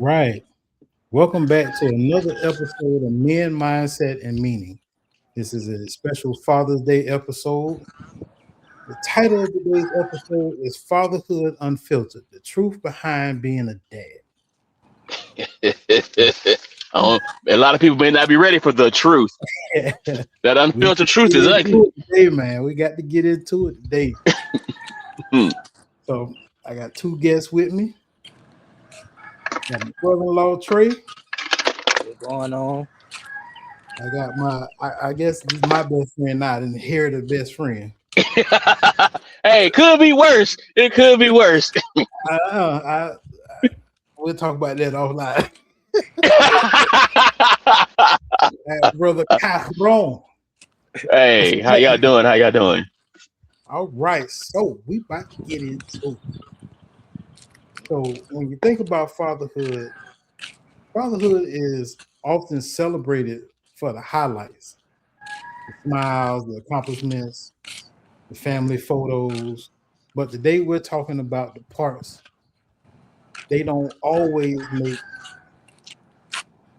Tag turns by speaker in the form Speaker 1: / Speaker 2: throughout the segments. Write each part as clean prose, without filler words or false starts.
Speaker 1: Right. Welcome back to another episode of Men, Mindset, and Meaning. This is a special Father's Day episode. The title of today's episode is Fatherhood Unfiltered, the truth behind being a
Speaker 2: A lot of people may not be ready for the truth.
Speaker 1: dad.
Speaker 2: That
Speaker 1: We got
Speaker 2: unfiltered
Speaker 1: to
Speaker 2: truth
Speaker 1: get
Speaker 2: is ugly.
Speaker 1: into it today, man. We got to get into it today.
Speaker 2: Hmm.
Speaker 1: So I got two guests with me. Got my brother-in-law Trey.
Speaker 3: What's going on?
Speaker 1: I got I guess this is my best friend now, and inherited best friend.
Speaker 2: Hey, it could be worse. It could be worse.
Speaker 1: I we'll talk about that offline. Brother Caron.
Speaker 2: Hey, how y'all doing? How y'all doing?
Speaker 1: All right, so we about to get into it. So when you think about fatherhood, fatherhood is often celebrated for the highlights, the smiles, the accomplishments, the family photos. But today we're talking about the parts they don't always make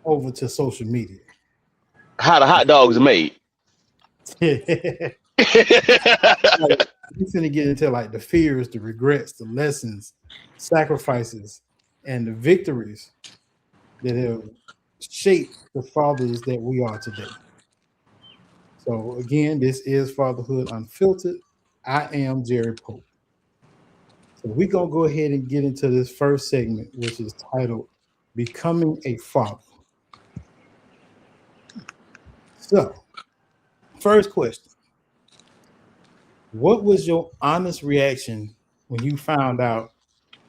Speaker 1: over to social media.
Speaker 2: How the hot dogs are made.
Speaker 1: Like, we're gonna get into like the fears, the regrets, the lessons, sacrifices, and the victories that have shaped the fathers that we are today. So again, this is Fatherhood Unfiltered. I am Jerry Pope. So we're gonna go ahead and get into this first segment, which is titled Becoming a Father. So, first question. What was your honest reaction when you found out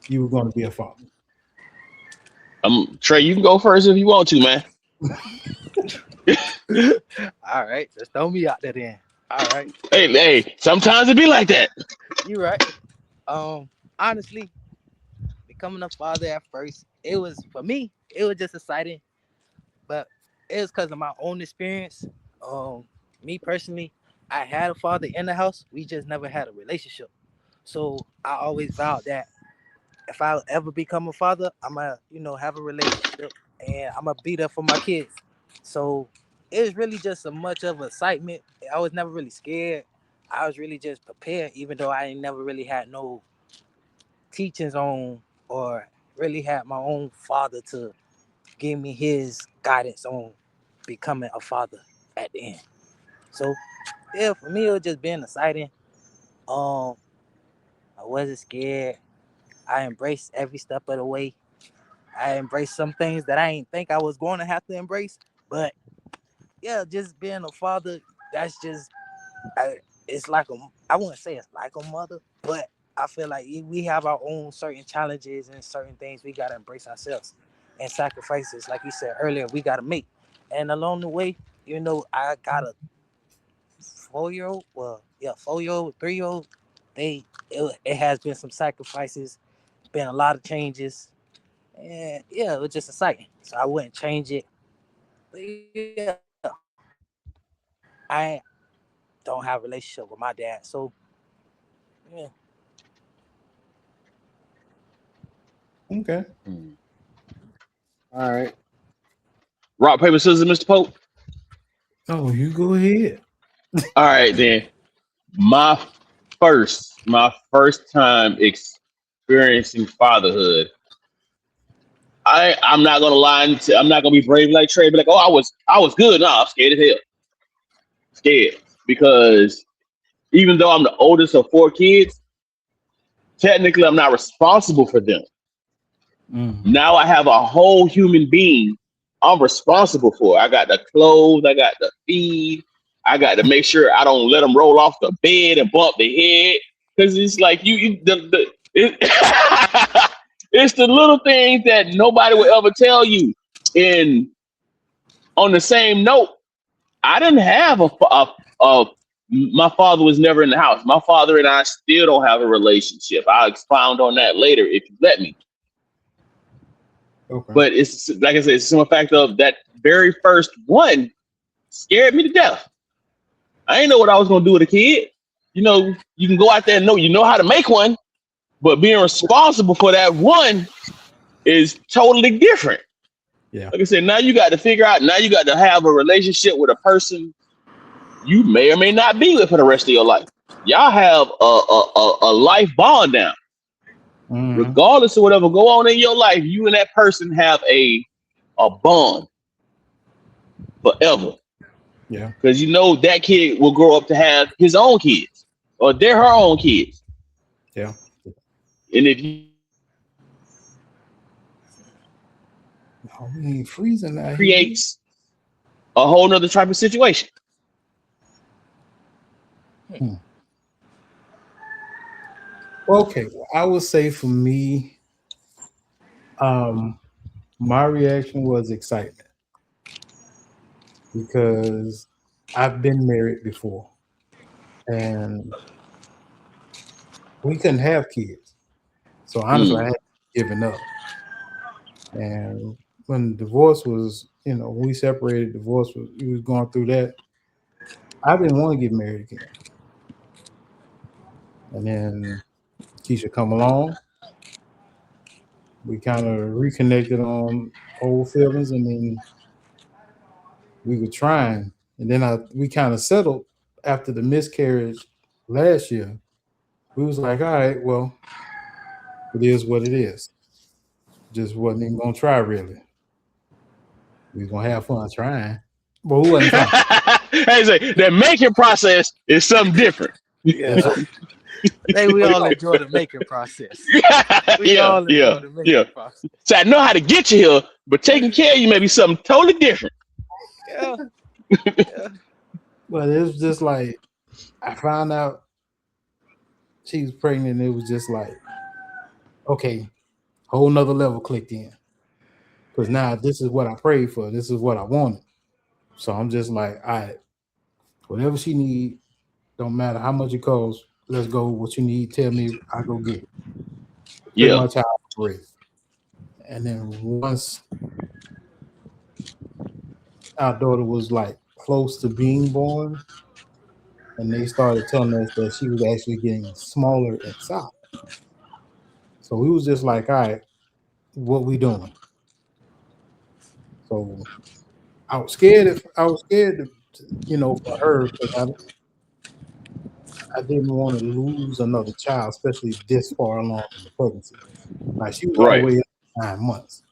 Speaker 1: you were going to be a father?
Speaker 2: Trey, you can go first if you want to, man.
Speaker 3: All right, just throw me out there then. All right,
Speaker 2: Hey, sometimes it be like that.
Speaker 3: you right. Honestly, becoming a father at first, it was for me. It was just exciting, but it was because of my own experience. Me personally, I had a father in the house. We just never had a relationship. So I always vowed that if I ever become a father, I'ma, have a relationship and I'ma be there for my kids. So it was really just so much of excitement. I was never really scared. I was really just prepared, even though I ain't never really had no teachings on or really had my own father to give me his guidance on becoming a father at the end. So yeah, for me it was just being exciting. Um, I wasn't scared. I embraced every step of the way. I embraced some things that I didn't think I was going to have to embrace. But yeah, just being a father, that's just, it's like I wouldn't say it's like a mother, but I feel like we have our own certain challenges and certain things we got to embrace ourselves and sacrifices, like you said earlier, we got to make. And along the way, I got a 4 year old, well, yeah, 4 year old, 3 year old. It has been some sacrifices, been a lot of changes, and yeah, it was just exciting. So I wouldn't change it. But yeah, I don't have a relationship with my dad, so yeah.
Speaker 1: Okay.
Speaker 2: Hmm. All right. Rock, paper, scissors, Mr. Pope.
Speaker 1: Oh, you go ahead.
Speaker 2: All right, then. My my first time experiencing fatherhood. I'm not gonna lie. I'm not gonna be brave like Trey. Be like, oh, I was good. No, I'm scared as hell. Scared because even though I'm the oldest of four kids, technically I'm not responsible for them.
Speaker 1: Mhm.
Speaker 2: Now I have a whole human being I'm responsible for. I got to clothe, I got to feed, I got to make sure I don't let them roll off the bed and bump their head. Because it's like it's the little things that nobody will ever tell you. And on the same note, I didn't have my father was never in the house. My father and I still don't have a relationship. I'll expound on that later if you let me.
Speaker 1: Okay.
Speaker 2: But it's like I said, it's some fact of that very first one scared me to death. I didn't know what I was gonna do with a kid. You can go out there and you know how to make one, but being responsible for that one, is totally different.
Speaker 1: Yeah.
Speaker 2: Like I said, now you got to figure out. Now you got to have a relationship with a person you may or may not be with for the rest of your life. Y'all have a life bond now,
Speaker 1: Mm-hmm.
Speaker 2: regardless of whatever go on in your life. You and that person have a bond forever,
Speaker 1: Yeah.
Speaker 2: because you know that kid will grow up to have his own kids, or they're her own kids.
Speaker 1: Yeah.
Speaker 2: And if you
Speaker 1: Oh, we ain't freezing out here.
Speaker 2: creates a whole nother type of situation.
Speaker 1: Hmm. Okay. Well, I would say for me, um, my reaction was excitement because I've been married before and we couldn't have kids. So honestly, I
Speaker 2: Mm,
Speaker 1: had given up. And when divorce was, when we separated, divorce was, we was going through that. I didn't want to get married again. And then Keisha come along. We kind of reconnected on old feelings, and then we were trying. And then we kind of settled after the miscarriage last year. We was like, all right, well, it is what it is. Just wasn't even gonna try really. We was gonna have fun trying, but we wasn't trying.
Speaker 2: I say the making process is something different.
Speaker 1: That's
Speaker 3: Yeah. I think we all enjoy the making process. We
Speaker 2: Yeah,
Speaker 3: all
Speaker 2: yeah,
Speaker 3: enjoy the
Speaker 2: yeah.
Speaker 3: making process.
Speaker 2: So I know how to get you here, but taking care of you may be something totally different.
Speaker 3: Yeah, yeah.
Speaker 1: but it was just like I found out she was pregnant. It was just like, okay, whole nother level clicked in. Because now this is what I prayed for. This is what I wanted. So I'm just like, all right, whatever she need, don't matter how much it costs. Let's go. What you need, tell me. I go get it. Pretty
Speaker 2: Yeah,
Speaker 1: much how I operate. And then once our daughter was like close to being born, and they started telling us that she was actually getting smaller inside. So we was just like, all right, what we doing? So I was scared. If I was scared, for her because I didn't want to lose another child, especially this far along in the pregnancy. Like she was all the
Speaker 2: right.
Speaker 1: way up to 9 months.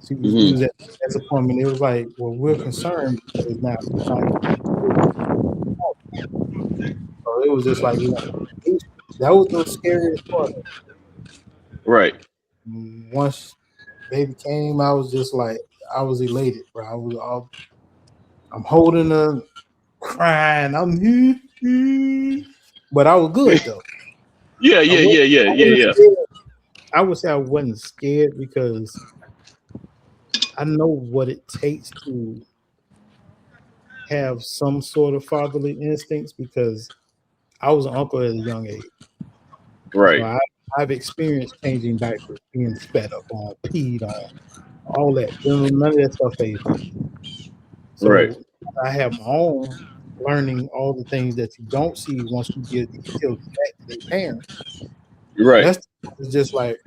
Speaker 1: We
Speaker 2: Hmm.
Speaker 1: was at that appointment. It was like, well, we're concerned because now she's not getting. So it was just like that was the scariest part.
Speaker 2: Right.
Speaker 1: Once baby came, I was just like I was elated, bro. I'm holding her, crying. But I was good though.
Speaker 2: Yeah,
Speaker 1: I
Speaker 2: yeah,
Speaker 1: wasn't,
Speaker 2: yeah, yeah,
Speaker 1: I
Speaker 2: yeah,
Speaker 1: wasn't
Speaker 2: yeah.
Speaker 1: scared. I would say I wasn't scared because I know what it takes to have some sort of fatherly instincts because I was an uncle at a young age. So
Speaker 2: Right,
Speaker 1: I've experienced changing diapers, being spat up on, peed on, all that. None of that stuff fazed me.
Speaker 2: right,
Speaker 1: So I have my own learning all the things that you don't see once you give these children back to their parents.
Speaker 2: right.
Speaker 1: That's it's just like,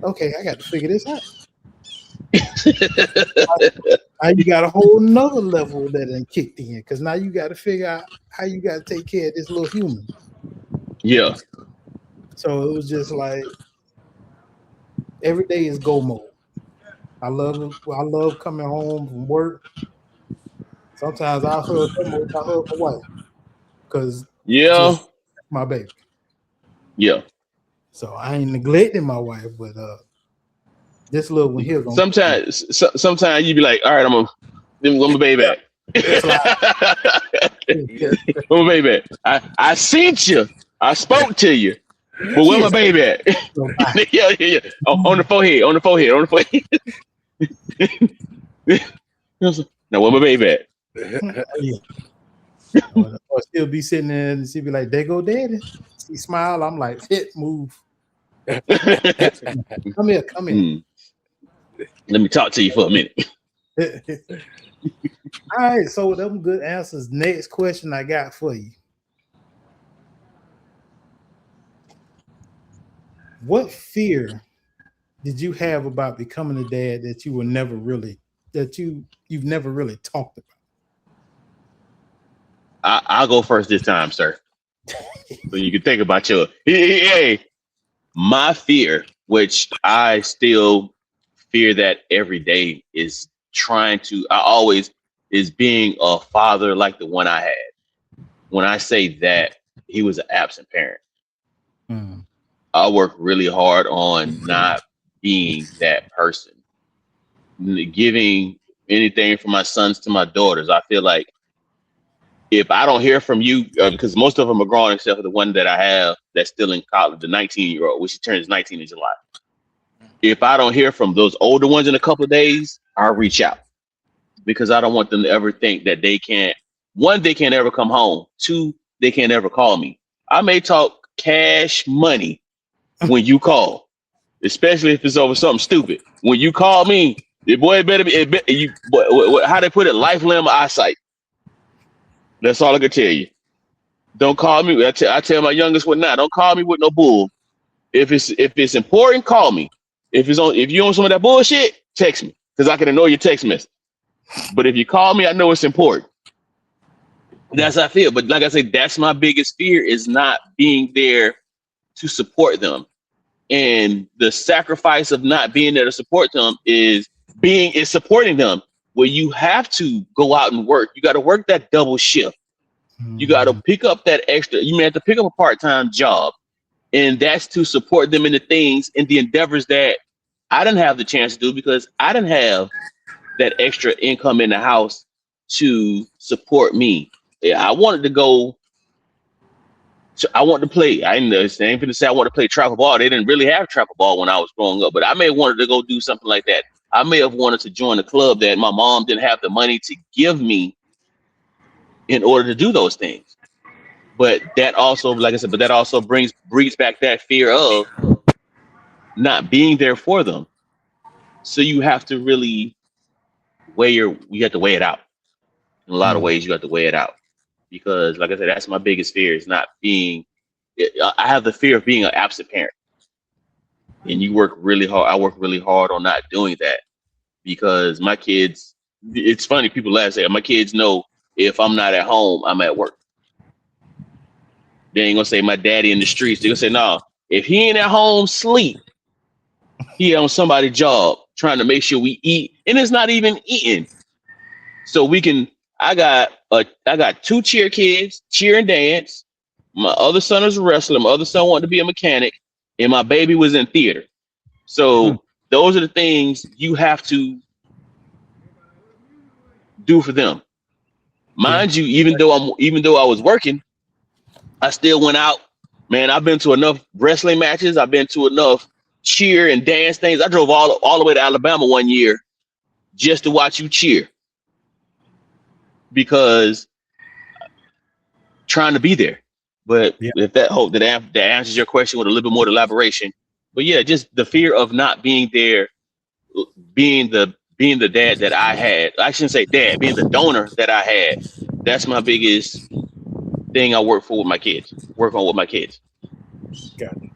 Speaker 1: okay, I got to figure this out. Now you got a whole nother level that done kicked in because now you got to figure out how you got to take care of this little human.
Speaker 2: Yeah,
Speaker 1: So it was just like every day is go mode. I love it. I love coming home from work. Sometimes I hug her more than I hug my wife because it's
Speaker 2: yeah,
Speaker 1: just my baby.
Speaker 2: yeah.
Speaker 1: So I ain't neglecting my wife, but this little one here gonna get me.
Speaker 2: Sometimes you be like, all right, I'm a baby
Speaker 1: Yeah,
Speaker 2: back.
Speaker 1: slide.
Speaker 3: Yeah.
Speaker 2: Where my baby at? I seen you. I spoke to you. But where my
Speaker 1: Kiss.
Speaker 2: baby at?
Speaker 1: So bye.
Speaker 2: Yeah, yeah, yeah. On the forehead, on the forehead, on the forehead. Now where my baby at?
Speaker 1: Yeah. Or she'll be sitting there and she'll be like, "There go daddy." She smile. I'm like, "Hit, move. Come here, come here."
Speaker 2: Hmm. Let me talk to you for a minute.
Speaker 1: All right. So with them good answers, next question I got for you: what fear did you have about becoming a dad that you were never really you've never really talked about?
Speaker 2: I'll go first this time, sir. So you can think about your hey, my fear, which I still fear that every day is trying to I always is being a father like the one I had. When I say that, he was an absent parent.
Speaker 1: Mm.
Speaker 2: I work really hard on not being that person, giving anything from my sons to my daughters. I feel like if I don't hear from you, because most of them are grown except for the one that I have that's still in college, the 19-year-old, which she turns 19 in July. If I don't hear from those older ones in a couple of days, I'll reach out because I don't want them to ever think that they can't. One, they can't ever come home. Two, they can't ever call me. I may talk cash money when you call, especially if it's over something stupid. When you call me, the boy better be you. How they put it, life, limb, or eyesight. That's all I can tell you. Don't call me. I tell my youngest one now. Don't call me with no bull. If it's important, call me. If you on some of that bullshit, text me because I can ignore your text message. But if you call me, I know it's important.
Speaker 1: Yeah.
Speaker 2: That's how I feel. But like I said, that's my biggest fear is not being there to support them. And the sacrifice of not being there to support them is supporting them. Where you have to go out and work. You got to work that double shift. You got to
Speaker 1: Mm.
Speaker 2: pick up that extra. You may have to pick up a part-time job, and that's to support them in the things in the endeavors that I didn't have the chance to do because I didn't have that extra income in the house to support me. Yeah, I wanted to go. So I wanted to play. I ain't going to say I want to play travel ball. They didn't really have travel ball when I was growing up, but I may have wanted to go do something like that. I may have wanted to join a club that my mom didn't have the money to give me in order to do those things. But that also, like I said, but that also brings back that fear of not being there for them. So you have to really you have to weigh it out. In a lot of
Speaker 1: Mm.
Speaker 2: ways, you have to weigh it out because, like I said, that's my biggest fear is not being. I have the fear of being an absent parent, and you work really hard. I work really hard on not doing that because my kids. It's funny people laugh say my kids know if I'm not at home, I'm at work. They ain't gonna say my daddy in the streets. They gonna say no. If he ain't at home, sleep. He on somebody's job trying to make sure we eat, and it's not even eating. So we can. I got two cheer kids, cheer and dance. My other son is a wrestler. My other son wanted to be a mechanic, and my baby was in theater.
Speaker 1: Mm.
Speaker 2: So those are the things you have to do for them.
Speaker 1: Yeah.
Speaker 2: Mind you, even though I was working, I still went out. Man, I've been to enough wrestling matches. I've been to enough cheer and dance things. I drove all the way to Alabama one year just to watch you cheer because trying to be there. But
Speaker 1: Yeah.
Speaker 2: if that answers your question with a little bit more elaboration. But yeah, just the fear of not being there, being the dad that I had. I shouldn't say dad, being the donor that I had. That's my biggest thing I work for with my kids. Work on with my kids.
Speaker 1: Got it.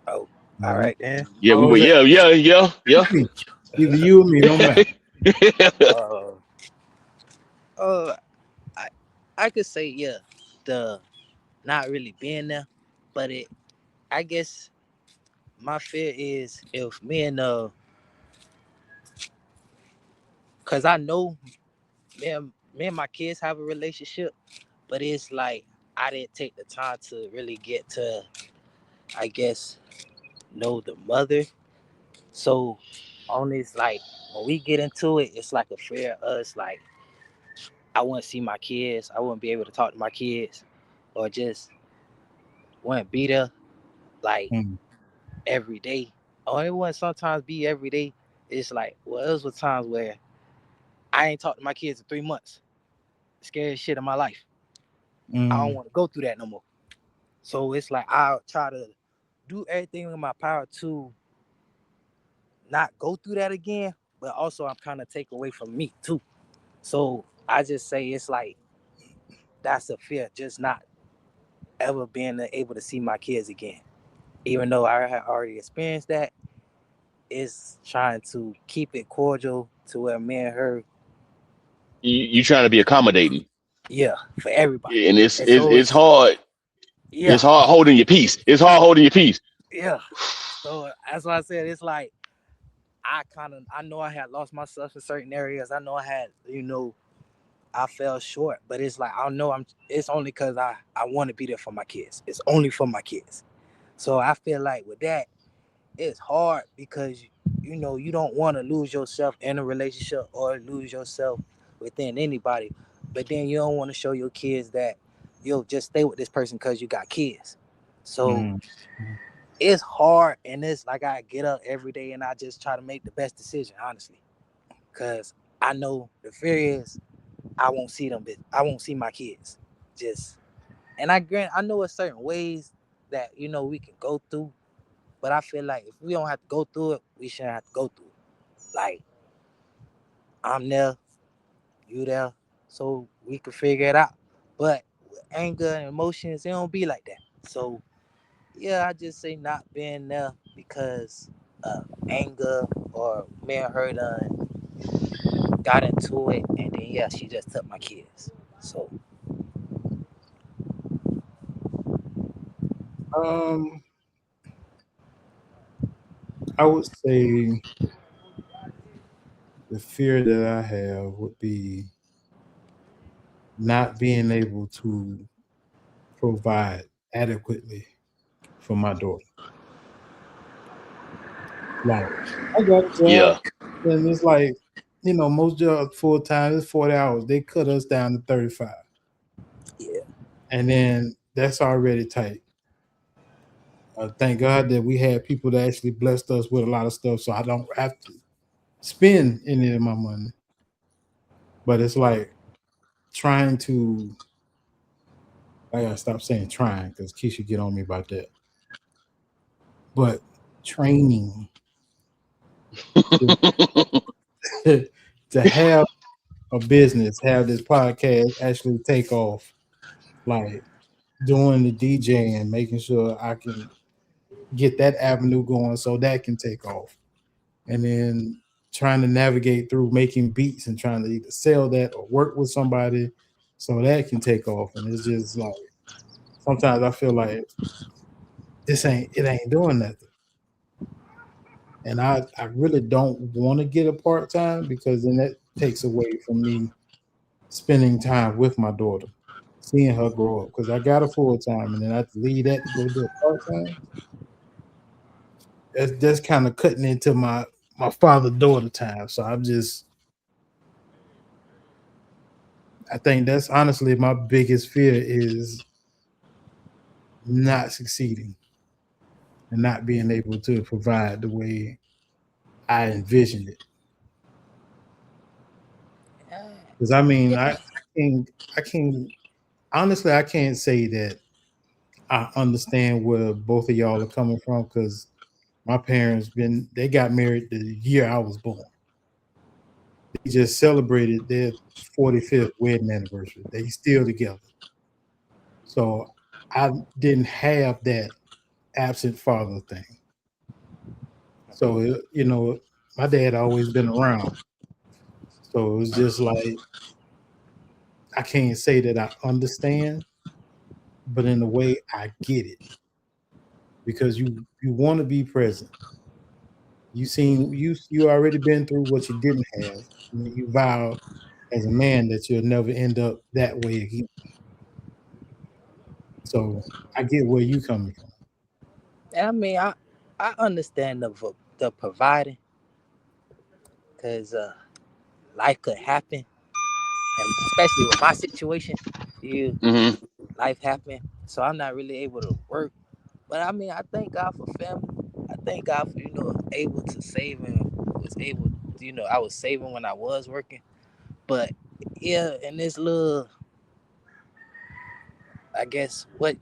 Speaker 3: Oh, all
Speaker 1: No.
Speaker 3: right then.
Speaker 2: Yeah,
Speaker 1: Oh, is that
Speaker 2: yeah.
Speaker 1: me? Either you or me, don't matter.
Speaker 3: Uh, uh, I I could say yeah, the not really being there, but I guess my fear is if cause I know me and my kids have a relationship, but it's like I didn't take the time to really get to, I guess, know the mother. So on this, like when we get into it, it's like a fear of us. Like I wouldn't see my kids, I wouldn't be able to talk to my kids, or just wouldn't be there like
Speaker 1: Mm.
Speaker 3: every day. Or it wouldn't sometimes be every day. It's like well, it was times where I ain't talked to my kids in 3 months. Scariest shit of my life. I don't
Speaker 1: Mm.
Speaker 3: want to go through that no more. So it's like I'll try to do everything in my power to not go through that again, but also I'm kind of take away from me too. So I just say it's like that's a fear, just not ever being able to see my kids again. Even though I had already experienced that, it's trying to keep it cordial to where me and her,
Speaker 2: You trying to be accommodating,
Speaker 3: yeah, for everybody.
Speaker 2: and
Speaker 3: And so
Speaker 2: it's
Speaker 3: it's,
Speaker 2: hard.
Speaker 3: yeah,
Speaker 2: It's hard holding your peace. It's hard holding your peace.
Speaker 3: yeah. So that's why I said it's like I know I had lost myself in certain areas. I know I had, I fell short, but it's like I know it's only because I want to be there for my kids. It's only for my kids. So I feel like with that, it's hard because you don't want to lose yourself in a relationship or lose yourself within anybody, but then you don't want to show your kids that you'll just stay with this person because you got kids. So
Speaker 1: Mm.
Speaker 3: it's hard, and it's like I get up every day and I just try to make the best decision, honestly, because I know the fear is I won't see them. I won't see my kids. Just and I know it's certain ways that we can go through, but I feel like if we don't have to go through it, we shouldn't have to go through it. Like I'm there, you there, so we can figure it out. But with anger and emotions, it don't be like that. So yeah, I just say not being there because anger or me and her done got into it, and then yeah, she just took my kids. So
Speaker 1: Um, I would say the fear that I have would be not being able to provide adequately for my daughter. Like, I got a job,
Speaker 2: Yeah,
Speaker 1: and it's like, most jobs full time is 40 hours. They cut us down to 35,
Speaker 3: yeah,
Speaker 1: and then that's already tight. Thank God that we had people that actually blessed us with a lot of stuff, so I don't have to spend any of my money. But it's like trying to, I gotta stop saying trying because Keisha get on me about that. But training to have a business, have this podcast actually take off, like doing the DJing, making sure I can get that avenue going so that can take off. And then trying to navigate through making beats and trying to either sell that or work with somebody so that can take off. And it's just like sometimes I feel like it ain't doing nothing. And I really don't want to get a part time because then that takes away from me spending time with my daughter, seeing her grow up. Because I got a full time and then I have to leave that to go do a part time. That's kind of cutting into my father daughter time. So I think that's honestly my biggest fear is not succeeding and not being able to provide the way I envisioned it. Because I mean,
Speaker 3: yeah.
Speaker 1: can't, I can't, honestly, I can't say that I understand where both of y'all are coming from because my parents they got married the year I was born. They just celebrated their 45th wedding anniversary. They still together. So I didn't have that absent father thing. So my dad always been around. So it was just like I can't say that I understand, but in a way I get it because you want to be present. You already been through what you didn't have, and then you vow as a man that you'll never end up that way again. So I get where you coming from.
Speaker 3: I mean, I understand the providing because life could happen, and especially with my situation, you
Speaker 2: hmm
Speaker 3: life happened, so I'm not really able to work. But I mean, I thank God for family. I thank God for able to save and was able. I was saving when I was working, but yeah, in this little, I guess what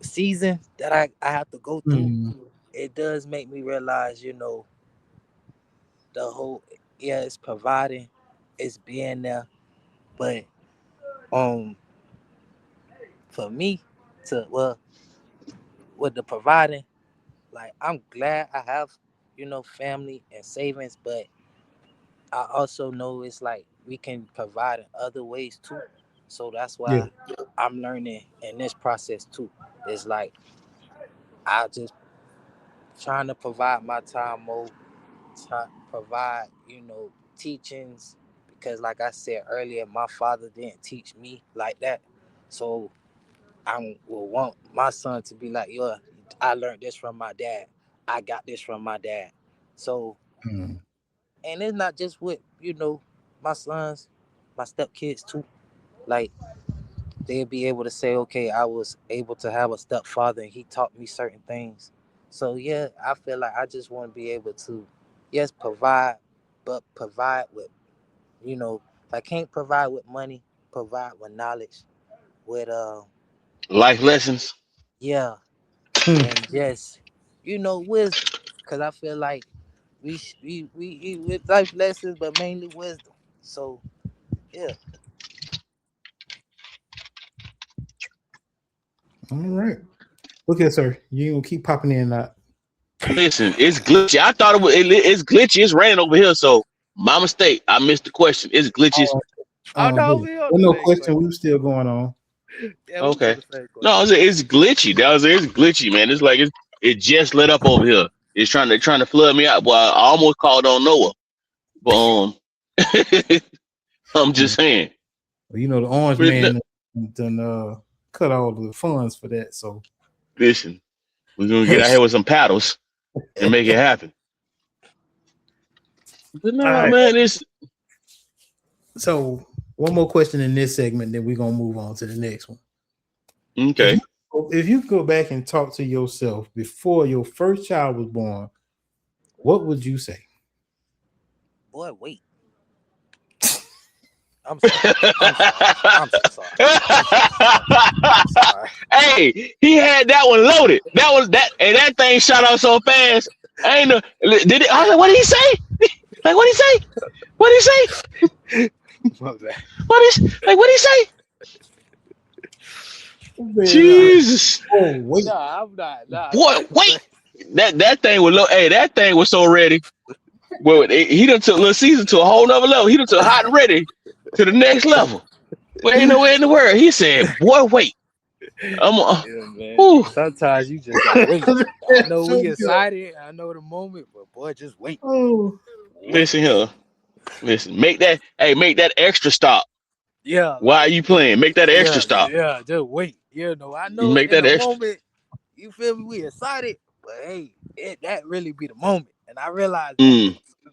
Speaker 3: season that I have to go through,
Speaker 1: Mm,
Speaker 3: it does make me realize, the whole, yeah, it's providing, it's being there, but um for me, to with the providing. Like I'm glad I have, family and savings, but I also know it's like we can provide in other ways too. So that's
Speaker 1: Yeah.
Speaker 3: why I'm learning in this process too. It's like I just trying to provide my time more, provide, teachings because like I said earlier, my father didn't teach me like that. So I will want my son to be like, yo, I learned this from my dad. I got this from my dad. So,
Speaker 1: Mm.
Speaker 3: and it's not just with, my sons, my stepkids too. Like, they'll be able to say, okay, I was able to have a stepfather and he taught me certain things. So, yeah, I feel like I just want to be able to, yes, provide, but provide with, if I can't provide with money, provide with knowledge, with,
Speaker 2: Life lessons.
Speaker 3: yeah,
Speaker 1: Hmm.
Speaker 3: and just wisdom, because I feel like we eat with life lessons but mainly wisdom. So yeah.
Speaker 1: All right. Look at sir. You gonna keep popping in and out.
Speaker 2: Listen, it's glitchy. I thought it's glitchy. It's raining over here, so my mistake. I missed the question. It's glitchy.
Speaker 3: Oh no,
Speaker 1: Hey,
Speaker 3: we on
Speaker 1: well,
Speaker 3: the
Speaker 1: no
Speaker 3: same
Speaker 1: question.
Speaker 3: question.
Speaker 1: We were still going on.
Speaker 3: Yeah, we was on
Speaker 2: Okay.
Speaker 3: the same
Speaker 2: No,
Speaker 3: question.
Speaker 2: it's glitchy. It's glitchy, man. It's like it just lit up over here. It's trying to flood me out. Well, I almost called on Noah, but I'm
Speaker 1: Hmm.
Speaker 2: just saying.
Speaker 1: Well, the orange
Speaker 2: But
Speaker 1: man done cut all the funds for that. So
Speaker 2: listen, we're gonna get out here with some paddles and make it happen. But
Speaker 1: all
Speaker 2: no,
Speaker 1: right.
Speaker 2: man, it's
Speaker 1: So one more question in this segment, then we're gonna move on to the next one. If you
Speaker 2: okay.
Speaker 1: if you go back and talk to yourself before your first child was born, what would you say?
Speaker 3: Boy, wait. I'm sorry. I'm sorry. I'm so sorry. I'm so sorry. I'm sorry.
Speaker 2: Hey, he had that one loaded. That was that, and that thing shot out so fast. I ain't know. Did it? I was like, what did he say? Like, what did he say? What did he say?
Speaker 3: My bad.
Speaker 2: What did he say?
Speaker 1: Man,
Speaker 2: Jesus,
Speaker 1: oh wait,
Speaker 3: Nah, I'm not.
Speaker 2: boy, wait. That thing was low. Hey, that thing was so ready. Well, he done took Little Caesar to a whole nother level. He done took hot and ready to the next level. Well, ain't nowhere in the world. He said, boy, wait. I'm.
Speaker 3: Yeah, man.
Speaker 2: Whew.
Speaker 3: Sometimes you just gotta wait. I know
Speaker 1: so
Speaker 3: we
Speaker 1: good.
Speaker 3: excited. I know the moment, but boy, just wait.
Speaker 1: Oh,
Speaker 3: Wait.
Speaker 2: Listen here. Listen. Make that extra stop.
Speaker 3: Yeah,
Speaker 2: Why are
Speaker 3: like
Speaker 2: you playing? Make that extra
Speaker 3: yeah,
Speaker 2: stop.
Speaker 3: yeah. Just wait. I know
Speaker 2: Make
Speaker 3: in
Speaker 2: that
Speaker 3: the
Speaker 2: extra.
Speaker 3: moment, you feel me? We excited, but hey, that really be the moment. And I realized that
Speaker 2: Mm.
Speaker 3: the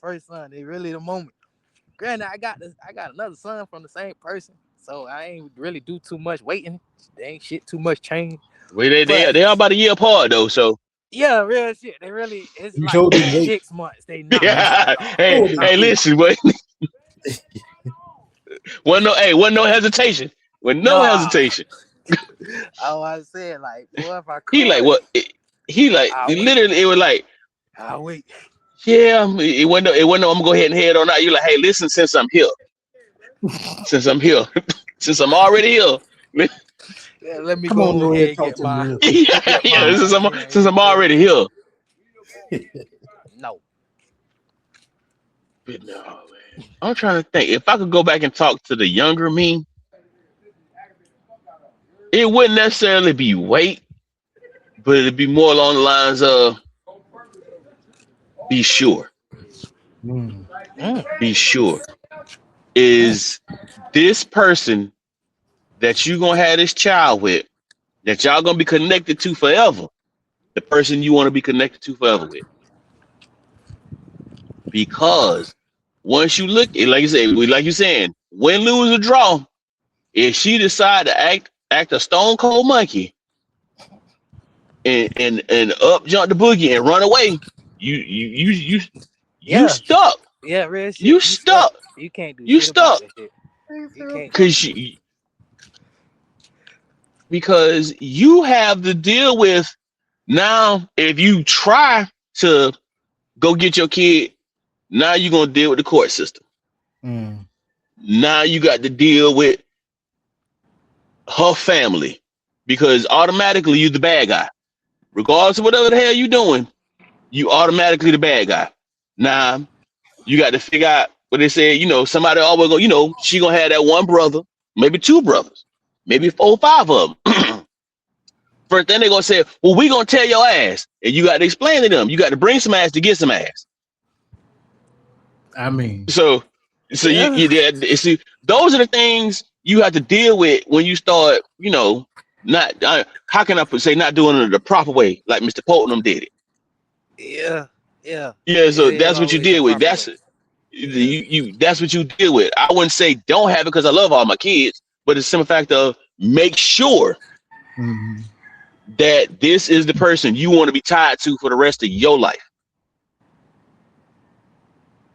Speaker 3: first son, it really the moment. Granted, I got another son from the same person, so I ain't really do too much waiting. There ain't shit too much change.
Speaker 2: Well,
Speaker 3: But
Speaker 2: they are about a year apart though. So
Speaker 3: yeah, real shit. They really it's
Speaker 1: you
Speaker 3: like
Speaker 1: sure didn't wait.
Speaker 3: 6 months. They not
Speaker 1: You
Speaker 3: like
Speaker 2: yeah.
Speaker 1: sure
Speaker 3: not
Speaker 2: Hey,
Speaker 1: didn't wait.
Speaker 2: listen. Wait. Wasn't no hesitation. With no
Speaker 3: nah.
Speaker 2: hesitation.
Speaker 3: I was saying like, boy, if I
Speaker 2: He like
Speaker 3: could,
Speaker 2: what? He like
Speaker 3: I'll wait.
Speaker 2: literally. It was like,
Speaker 3: I'll wait.
Speaker 2: yeah. It wasn't. It wasn't. I'm gonna go ahead and head on out. You like, hey, listen. Since I'm here, since I'm already here.
Speaker 3: Yeah, let me
Speaker 1: Come on,
Speaker 3: go
Speaker 1: Noah,
Speaker 3: ahead and
Speaker 1: talk
Speaker 3: get
Speaker 1: to me
Speaker 3: my
Speaker 1: real quick.
Speaker 2: yeah,
Speaker 3: get
Speaker 2: yeah.
Speaker 3: mine. Yeah,
Speaker 2: Since
Speaker 3: you
Speaker 2: I'm
Speaker 3: feel me?
Speaker 2: already here.
Speaker 3: No.
Speaker 2: But no, man. I'm trying to think. If I could go back and talk to the younger me, it wouldn't necessarily be wait, but it'd be more along the lines of be sure.
Speaker 1: Mm.
Speaker 3: Mm.
Speaker 2: Be sure.
Speaker 3: Mm.
Speaker 2: Is this person that you gonna have this child with, that y'all gonna be connected to forever, the person you want to be connected to forever with? Because once you look, like you say, like you saying, win, lose, or draw, if she decide to act a stone cold monkey and up jump the boogie and run away, you you
Speaker 3: Yeah.
Speaker 2: stuck.
Speaker 3: Yeah, real shit.
Speaker 2: You
Speaker 3: You stuck.
Speaker 2: stuck.
Speaker 3: You can't do
Speaker 2: You
Speaker 3: shit about
Speaker 2: stuck.
Speaker 3: that shit. You can't.
Speaker 2: Cause you have to deal with now. If you try to go get your kid, now you're gonna deal with the court system. Now you got to deal with her family. because automatically you're the bad guy. Regardless of whatever the hell you doing, you automatically the bad guy. Now, you got to figure out what they say, somebody always go, she gonna have that one brother, maybe two brothers, maybe 4 or 5 of them. First thing they gonna say, well, we gonna tell your ass. And you got to explain to them. You got to bring some ass to get some ass.
Speaker 1: I mean,
Speaker 2: So
Speaker 3: Yeah.
Speaker 2: see, those are the things you have to deal with when you start, not how can I say not doing it the proper way, like Mr. Putnam did it.
Speaker 3: Yeah. Yeah.
Speaker 2: Yeah,
Speaker 3: It
Speaker 2: so
Speaker 3: is
Speaker 2: that's what you
Speaker 3: always the
Speaker 2: deal with.
Speaker 3: proper
Speaker 2: That's
Speaker 3: way. Yeah.
Speaker 2: you that's what you deal with. I wouldn't say don't have it because I love all my kids, but it's the simple fact of make sure
Speaker 1: mhm.
Speaker 2: that this is the person you want to be tied to for the rest of your life.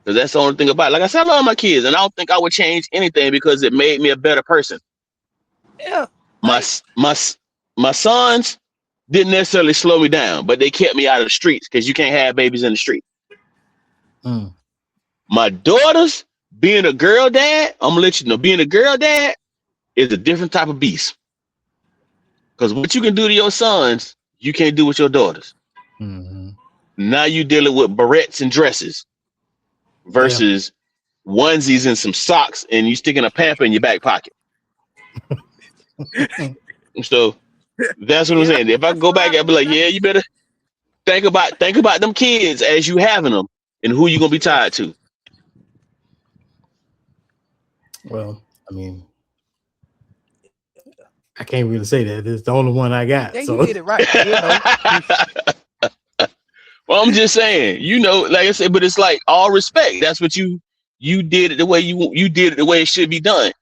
Speaker 2: Because that's the only thing about it. Like I said, I love my kids, and I don't think I would change anything because it made me a better person.
Speaker 3: Yeah.
Speaker 2: My
Speaker 3: Like,
Speaker 2: my my sons didn't necessarily slow me down, but they kept me out of the streets because you can't have babies in the street.
Speaker 1: Mm.
Speaker 2: My daughters, being a girl dad, I'm gonna let you know, being a girl dad is a different type of beast. Because what you can do to your sons, you can't do with your daughters.
Speaker 1: Mhm.
Speaker 2: Now you dealing with barrettes and dresses
Speaker 1: Yeah.
Speaker 2: versus onesies and some socks, and you sticking a pamper in your back pocket. So that's what I'm
Speaker 3: yeah,
Speaker 2: saying. If I
Speaker 3: that's
Speaker 2: go
Speaker 3: what
Speaker 2: back,
Speaker 3: I
Speaker 2: I'd be like, yeah, you better think about them kids as you having them and who you gonna be tied
Speaker 3: yes.
Speaker 2: to.
Speaker 1: Well, I mean, I can't really say that. It's the only one I got.
Speaker 3: Yeah, you
Speaker 1: So
Speaker 3: did it right.
Speaker 2: Well, I'm just saying, like I said, but it's like all respect. That's what you did it the way you did it the way it should be done.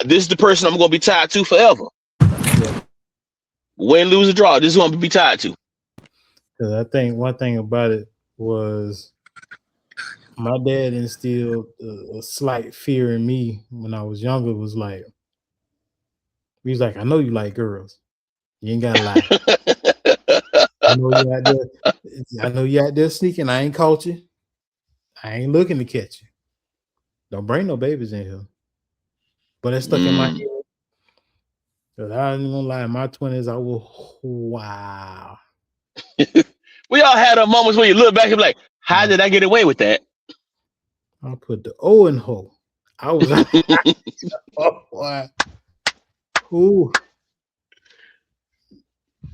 Speaker 2: This is the person I'm gonna be tied to forever.
Speaker 1: yeah,
Speaker 2: Win, lose, or draw. This is who I'm gonna be tied to.
Speaker 1: because I think one thing about it was my dad instilled a slight fear in me when I was younger. Was like he was like, I know you like girls. You ain't gotta lie. I know you out there. I know you out there sneaking. I ain't caught you. I ain't looking to catch you. Don't bring no babies in here. But it stuck in my
Speaker 2: Mm.
Speaker 1: head. 'Cause I ain't gonna lie. In my 20s, I was wow.
Speaker 2: We all had our moments where you look back and be like, how
Speaker 1: I
Speaker 2: did I get away with that?
Speaker 1: put the O in hoe. I was oh boy. Ooh.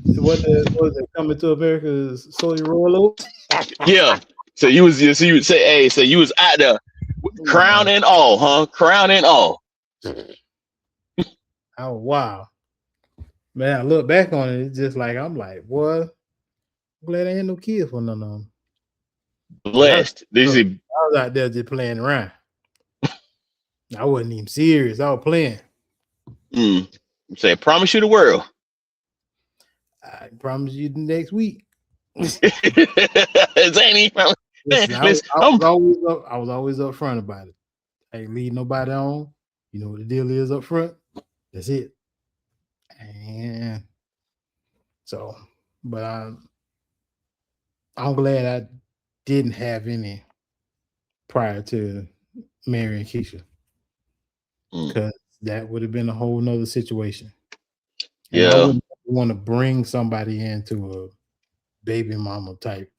Speaker 1: What the coming to America's Sully Rollo?
Speaker 2: Yeah. So you would say, hey, so you was out there, crown
Speaker 1: Man,
Speaker 2: and all, huh? Crown and all.
Speaker 1: oh wow. Man, I look back on it, it's just like I'm like, boy, I'm glad I ain't no kid for none of them. 'Cause
Speaker 2: Blessed. This
Speaker 1: I
Speaker 2: is
Speaker 1: was out there just playing around. I wasn't even serious. I was playing.
Speaker 2: say, promise you the world.
Speaker 1: I promise you the next week.
Speaker 2: It ain't even, man,
Speaker 1: Listen,
Speaker 2: listen,
Speaker 1: I was always up front about it. I ain't lead nobody on. You know what the deal is up front. That's it. And so, but I'm glad I didn't have any prior to marrying Keisha
Speaker 2: mm,
Speaker 1: because that would have been a whole nother situation. And I
Speaker 2: yeah.
Speaker 1: wouldn't want to bring somebody into a baby mama type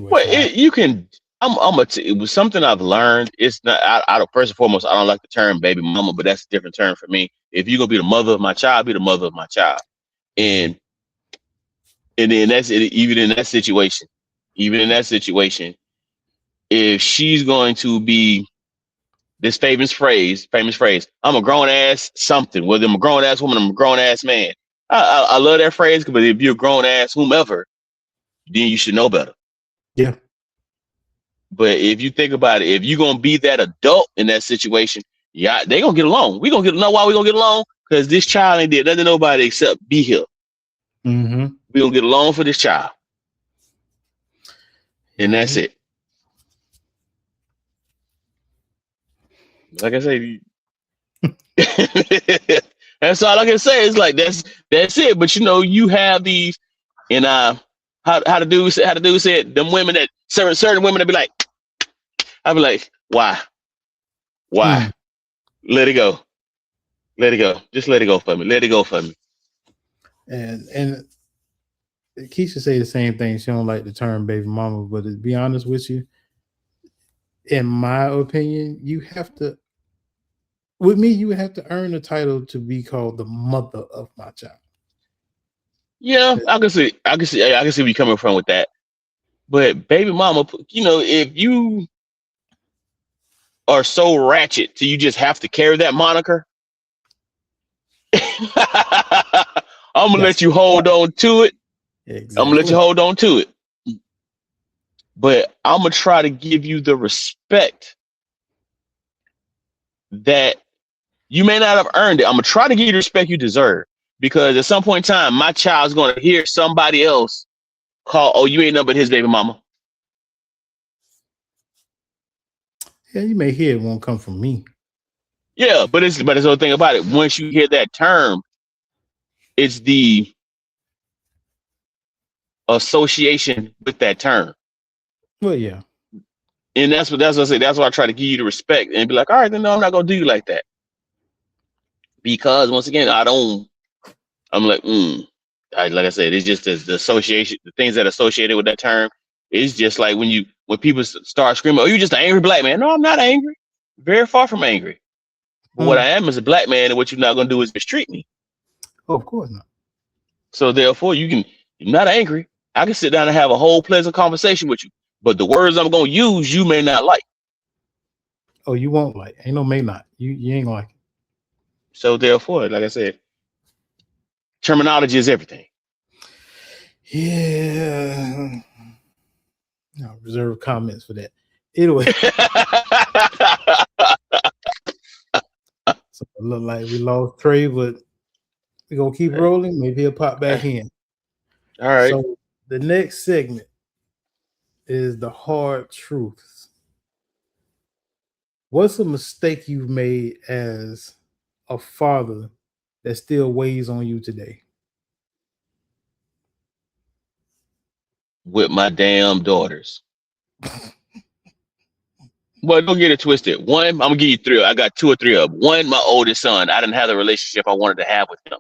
Speaker 2: Well,
Speaker 1: situation.
Speaker 2: you can. It was something I've learned. It's not. I don't. First and foremost, I don't like the term baby mama, but that's a different term for me. If you're gonna be the mother of my child, be the mother of my child.
Speaker 1: Mhm.
Speaker 2: And and then that's it. Even in that situation, if she's going to be this famous phrase, I'm a grown ass something. Whether I'm a grown ass woman, I'm a grown ass man. I love that phrase, but if you're a grown ass whomever, then you should know better.
Speaker 1: Yeah.
Speaker 2: But if you think about it, if you're gonna be that adult in that situation, yeah, they gonna get along. We gonna get know why we gonna get along? Because this child ain't did nothing to nobody except be here.
Speaker 1: Mm-hmm.
Speaker 2: We gonna get along for this child. And that's
Speaker 1: Yeah.
Speaker 2: it. Like I say, that's all I can say. It's like that's it. But you have these and how the dude said them women that certain women that be like, I'd be like, why? Why?
Speaker 1: Mm.
Speaker 2: Let it go. Let it go. Just let it go for me. Let it go for me.
Speaker 1: And Keisha say the same thing. She don't like the term baby mama, but to be honest with you, in my opinion, you have to. With me, you would have to earn the title to be called the mother of my child.
Speaker 2: Yeah, I can see where you're coming from with that. But baby mama, if you are so ratchet till you just have to carry that moniker, I'm gonna
Speaker 1: That's
Speaker 2: let you hold on to it. I'm gonna let you
Speaker 1: exactly.
Speaker 2: hold on to it. But I'm gonna try to give you the respect that you may not have earned it. I'm gonna try to give you the respect you deserve. Because at some point in time, my child's gonna hear somebody else call, oh, you ain't nothing but his baby mama.
Speaker 1: Yeah, you may hear it won't come from me.
Speaker 2: Yeah, but it's the whole thing about it. Once you hear that term, it's the association with that term.
Speaker 1: Well, yeah.
Speaker 2: And that's what I say. That's why I try to give you the respect and be like, all right, then no, I'm not gonna do you like that. Because once again, I'm like, like I said, it's just the association, the things that are associated with that term. It's just like when people start screaming, "Oh, you just an angry black man." No, I'm not angry. Very far from angry. But what
Speaker 1: Hmm.
Speaker 2: I am is a black man, and what you're not gonna do is mistreat me.
Speaker 1: Oh, of course not.
Speaker 2: So therefore, you're not angry. I can sit down and have a whole pleasant conversation with you. But the words I'm gonna use, you may not like.
Speaker 1: Oh, you won't like. Ain't no may not. You ain't gonna like it.
Speaker 2: So therefore, like I said, terminology is everything.
Speaker 1: Yeah. I'll reserve comments for that. Anyway, so it look like we lost Trey, but we're gonna keep rolling. Maybe he'll pop back in.
Speaker 2: All right.
Speaker 1: So the next segment is the hard truths. What's a mistake you've made as a father that still weighs on you today?
Speaker 2: With my damn daughters. Well, don't get it twisted. One, I'm gonna give you three. I got two or three of them. One, my oldest son. I didn't have the relationship I wanted to have with him.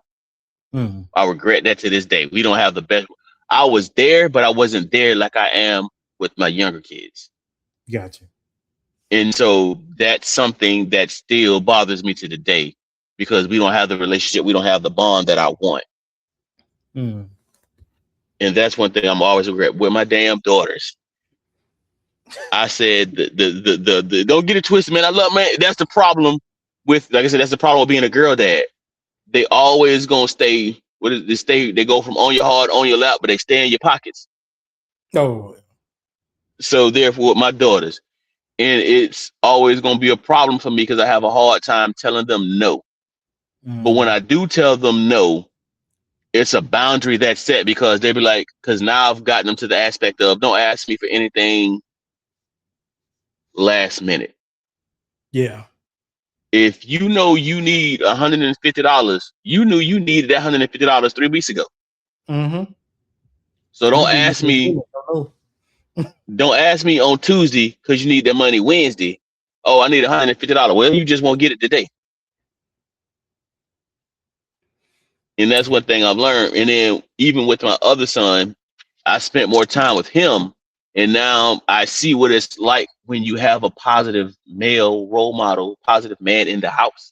Speaker 1: Mm,
Speaker 2: I regret that to this day. We don't have the best. I was there, but I wasn't there like I am with my younger kids.
Speaker 1: gotcha.
Speaker 2: And so that's something that still bothers me to the day because we don't have the relationship, we don't have the bond that I want.
Speaker 1: Mm,
Speaker 2: And that's one thing I'm always regret with my damn daughters. I said the don't get it twisted, man. I love man. That's the problem with like I said, that's the problem with being a girl dad. They always gonna stay. What is they stay? They go from on your heart, on your lap, but they stay in your pockets.
Speaker 1: oh,
Speaker 2: So therefore, with my daughters, and it's always gonna be a problem for me because I have a hard time telling them no. But when
Speaker 1: mm,
Speaker 2: I do tell them no, it's a boundary that's set because they be like, because now I've gotten them to the aspect of don't ask me for anything last minute.
Speaker 1: yeah.
Speaker 2: If you know you need $150, you knew you needed that $150 3 weeks ago.
Speaker 1: Mm-hmm.
Speaker 2: So
Speaker 1: Some people don't know.
Speaker 2: don't ask me on Tuesday because you need that money Wednesday. Oh, I need $150. Well, you just won't get it today. And that's one thing I've learned. And then even with my other son, I spent more time with him. And now I see what it's like when you have a positive male role model, positive man in the house,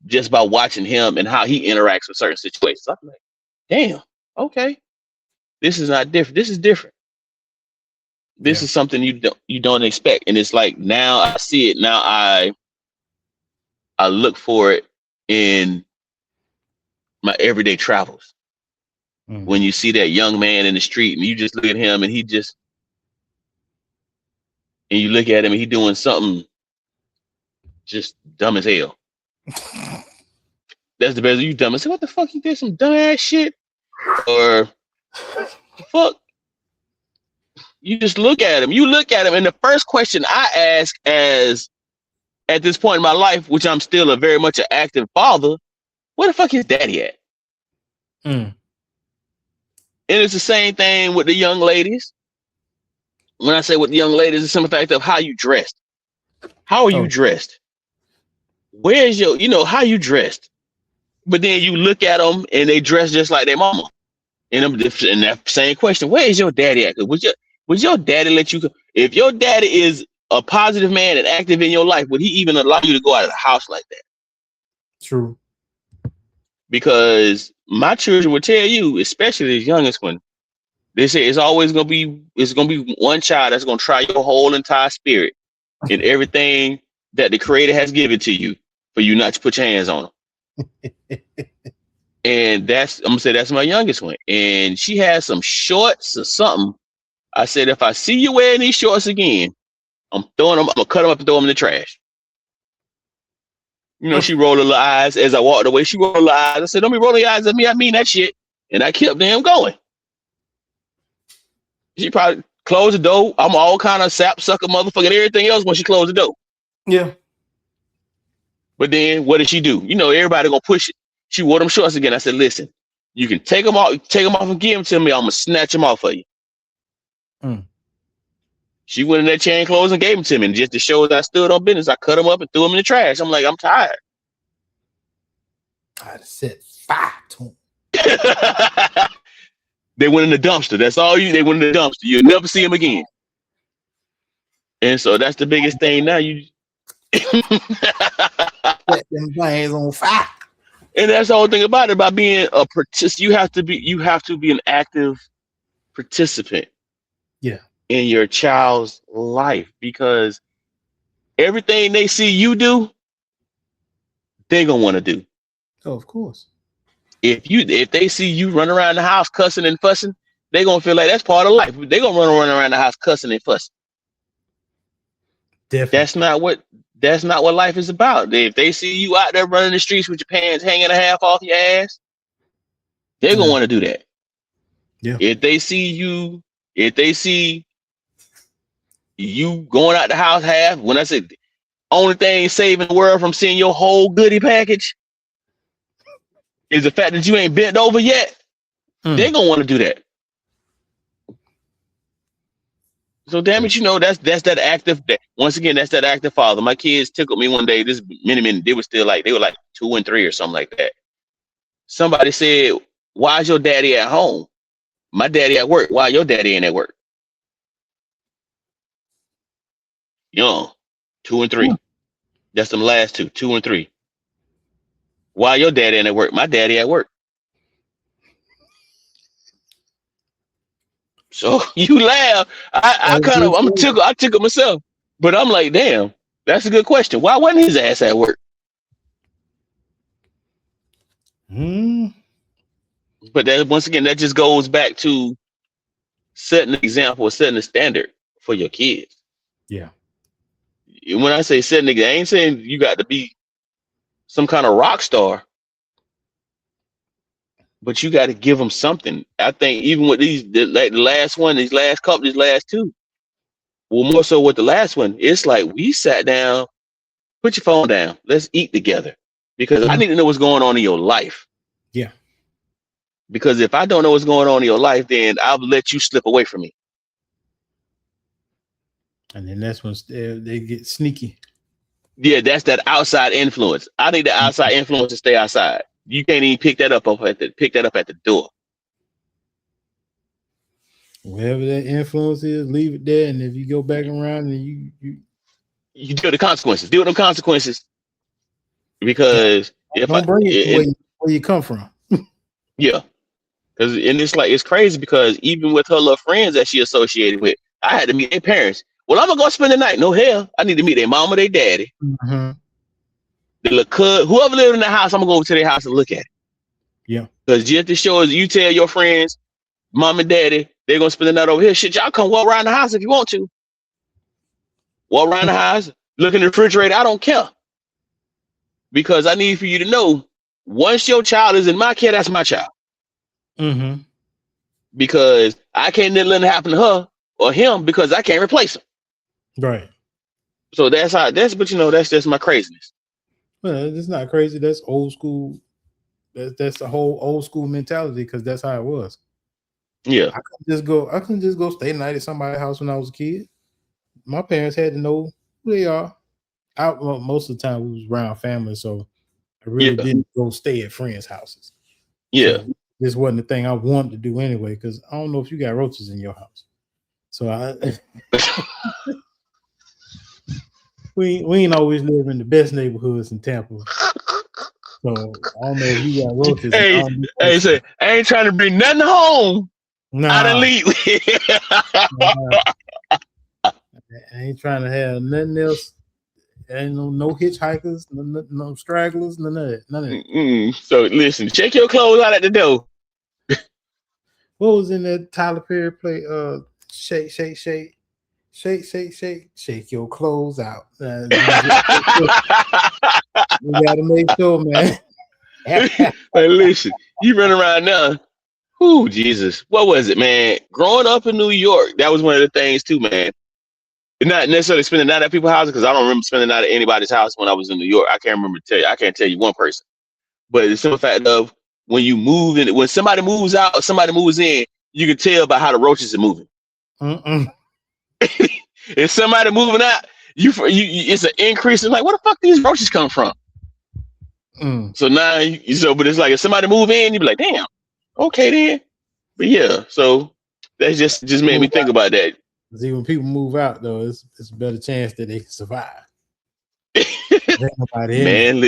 Speaker 2: just by watching him and how he interacts with certain situations. I'm like, damn, okay, this is not different. This is different. This
Speaker 1: Yeah.
Speaker 2: is something you don't expect. And it's like now I see it. Now I look for it in my everyday travels. When
Speaker 1: Mm.
Speaker 2: you see that young man in the street and you just look at him and you look at him and he doing something just dumb as hell. That's the best. You dumb. I said, what the fuck? You did some dumb ass shit, or fuck? You just look at him. You look at him, and the first question I ask, as at this point in my life, which I'm still a very much an active father, where the fuck is daddy at?
Speaker 1: Mm.
Speaker 2: And it's the same thing with the young ladies. When I say with the young ladies, it's the simple fact of how you dressed. How are you
Speaker 1: Oh,
Speaker 2: dressed? Where's your, how you dressed? But then you look at them and they dress just like their mama. And that same question, where is your daddy at? Would your daddy let you go? If your daddy is a positive man and active in your life, would he even allow you to go out of the house like that?
Speaker 1: True.
Speaker 2: Because my children would tell you, especially the youngest one, they say it's gonna be one child that's gonna try your whole entire spirit and everything that the creator has given to you for you not to put your hands on them. And I'm gonna say that's my youngest one. And she has some shorts or something. I said, if I see you wearing these shorts again, I'm gonna cut them up and throw them in the trash. She rolled her little eyes as I walked away. She rolled her little eyes. I said, don't be rolling your eyes at me. I mean that shit. And I kept them going. She probably closed the door. I'm all kind of sap sucker motherfucking everything else when she closed the door.
Speaker 1: Yeah.
Speaker 2: But then what did she do? Everybody gonna push it. She wore them shorts again. I said, listen, you can take them off and give them to me. I'm gonna snatch them off for you.
Speaker 1: Mm.
Speaker 2: She went in that chain clothes and gave them to me. And just to show that I stood on business, I cut them up and threw them in the trash. I'm like, I'm tired.
Speaker 1: I'd set fire to him.
Speaker 2: They went in the dumpster. That's all they went in the dumpster. You'll never see them again. And so that's the biggest thing now.
Speaker 1: Set them things on fire.
Speaker 2: And that's the whole thing about it, about being a participant. You have to be an active participant.
Speaker 1: Yeah.
Speaker 2: In your child's life, because everything they see you do, they're gonna want to do.
Speaker 1: Oh, of course.
Speaker 2: If they see you run around the house cussing and fussing, they're gonna feel like that's part of life. They're gonna run around the house cussing and fussing.
Speaker 1: Definitely.
Speaker 2: That's not what life is about. If they see you out there running the streets with your pants hanging a half off your ass, they're gonna want to do that.
Speaker 1: Yeah.
Speaker 2: If they see you going out the house half, when I said only thing saving the world from seeing your whole goodie package is the fact that you ain't bent over yet, they're gonna want to do that. So damn it, that's that active. Once again, that's that active father. My kids tickled me one day. This many they were like 2 and 3 or something like that. Somebody said, "Why is your daddy at home? My daddy at work. Why your daddy ain't at work?" Young, 2 and 3. That's them last 2 and 3. Why your daddy ain't at work? My daddy at work. So you laugh. I tickle myself. But I'm like, damn, that's a good question. Why wasn't his ass at work? But that once again, that just goes back to setting an example, setting a standard for your kids.
Speaker 1: Yeah.
Speaker 2: When I say setting, I ain't saying you got to be some kind of rock star, but you got to give them something. I think even with the last one, these last 2, well, more so with the last one, it's like we sat down, put your phone down, let's eat together, because I need to know what's going on in your life.
Speaker 1: Yeah.
Speaker 2: Because if I don't know what's going on in your life, then I'll let you slip away from me.
Speaker 1: And then that's when they get sneaky.
Speaker 2: Yeah, that's that outside influence. I need the outside influence to stay outside. You can't even pick that up at the door.
Speaker 1: Wherever that influence is, leave it there. And if you go back around and you
Speaker 2: deal with the consequences. Deal with them consequences. Because
Speaker 1: don't bring it where you come from.
Speaker 2: Yeah. And it's crazy because even with her little friends that she associated with, I had to meet their parents. Well, I'm gonna go spend the night. No hell. I need to meet their mama, their daddy.
Speaker 1: Mm-hmm.
Speaker 2: The little whoever lived in the house, I'm gonna go over to their house and look at it.
Speaker 1: Yeah.
Speaker 2: Because just to show us, you tell your friends, mom and daddy, they're gonna spend the night over here. Shit, y'all come walk around the house if you want to. Walk around the house, look in the refrigerator. I don't care. Because I need for you to know, once your child is in my care, that's my child.
Speaker 1: Mm-hmm.
Speaker 2: Because I can't let it happen to her or him because I can't replace him.
Speaker 1: Right.
Speaker 2: So that's just my craziness.
Speaker 1: Well, it's not crazy. That's old school. That's the whole old school mentality because that's how it was.
Speaker 2: Yeah.
Speaker 1: I couldn't just go stay the night at somebody's house when I was a kid. My parents had to know who they are. Most of the time we was around family, so I really
Speaker 2: Yeah,
Speaker 1: didn't go stay at friends' houses.
Speaker 2: yeah.
Speaker 1: So this wasn't the thing I wanted to do anyway, because I don't know if you got roaches in your house. So we ain't always live in the best neighborhoods in Tampa. So I don't know if you got roaches. And I
Speaker 2: Hey,
Speaker 1: don't
Speaker 2: hey, say I ain't trying to bring nothing home. I done
Speaker 1: nah,
Speaker 2: leave.
Speaker 1: nah, I ain't trying to have nothing else. Ain't no hitchhikers, no stragglers, none of that. None of that.
Speaker 2: So listen, check your clothes out at the door.
Speaker 1: What was in that Tyler Perry play? Shake, shake, shake, shake, shake, shake, shake your clothes out. We gotta make sure, man.
Speaker 2: Hey, listen, you run around now. Whoo, Jesus. What was it, man? Growing up in New York, that was one of the things too, man. Not necessarily spending night at people's houses, because I don't remember spending night at anybody's house when I was in New York. I can't remember to tell you. I can't tell you one person. But the simple fact of when you move in, when somebody moves out or somebody moves in, you can tell by how the roaches are moving.
Speaker 1: Mm-mm.
Speaker 2: If somebody moving out, it's an increase in like, where the fuck these roaches come from?
Speaker 1: Mm.
Speaker 2: So now, but it's like if somebody move in, you be like, damn, okay then. But yeah, so that just made me
Speaker 1: Move
Speaker 2: think
Speaker 1: out.
Speaker 2: about that.
Speaker 1: See, when people move out, though, it's a better chance that they can survive. There ain't nobody in there.
Speaker 2: Man,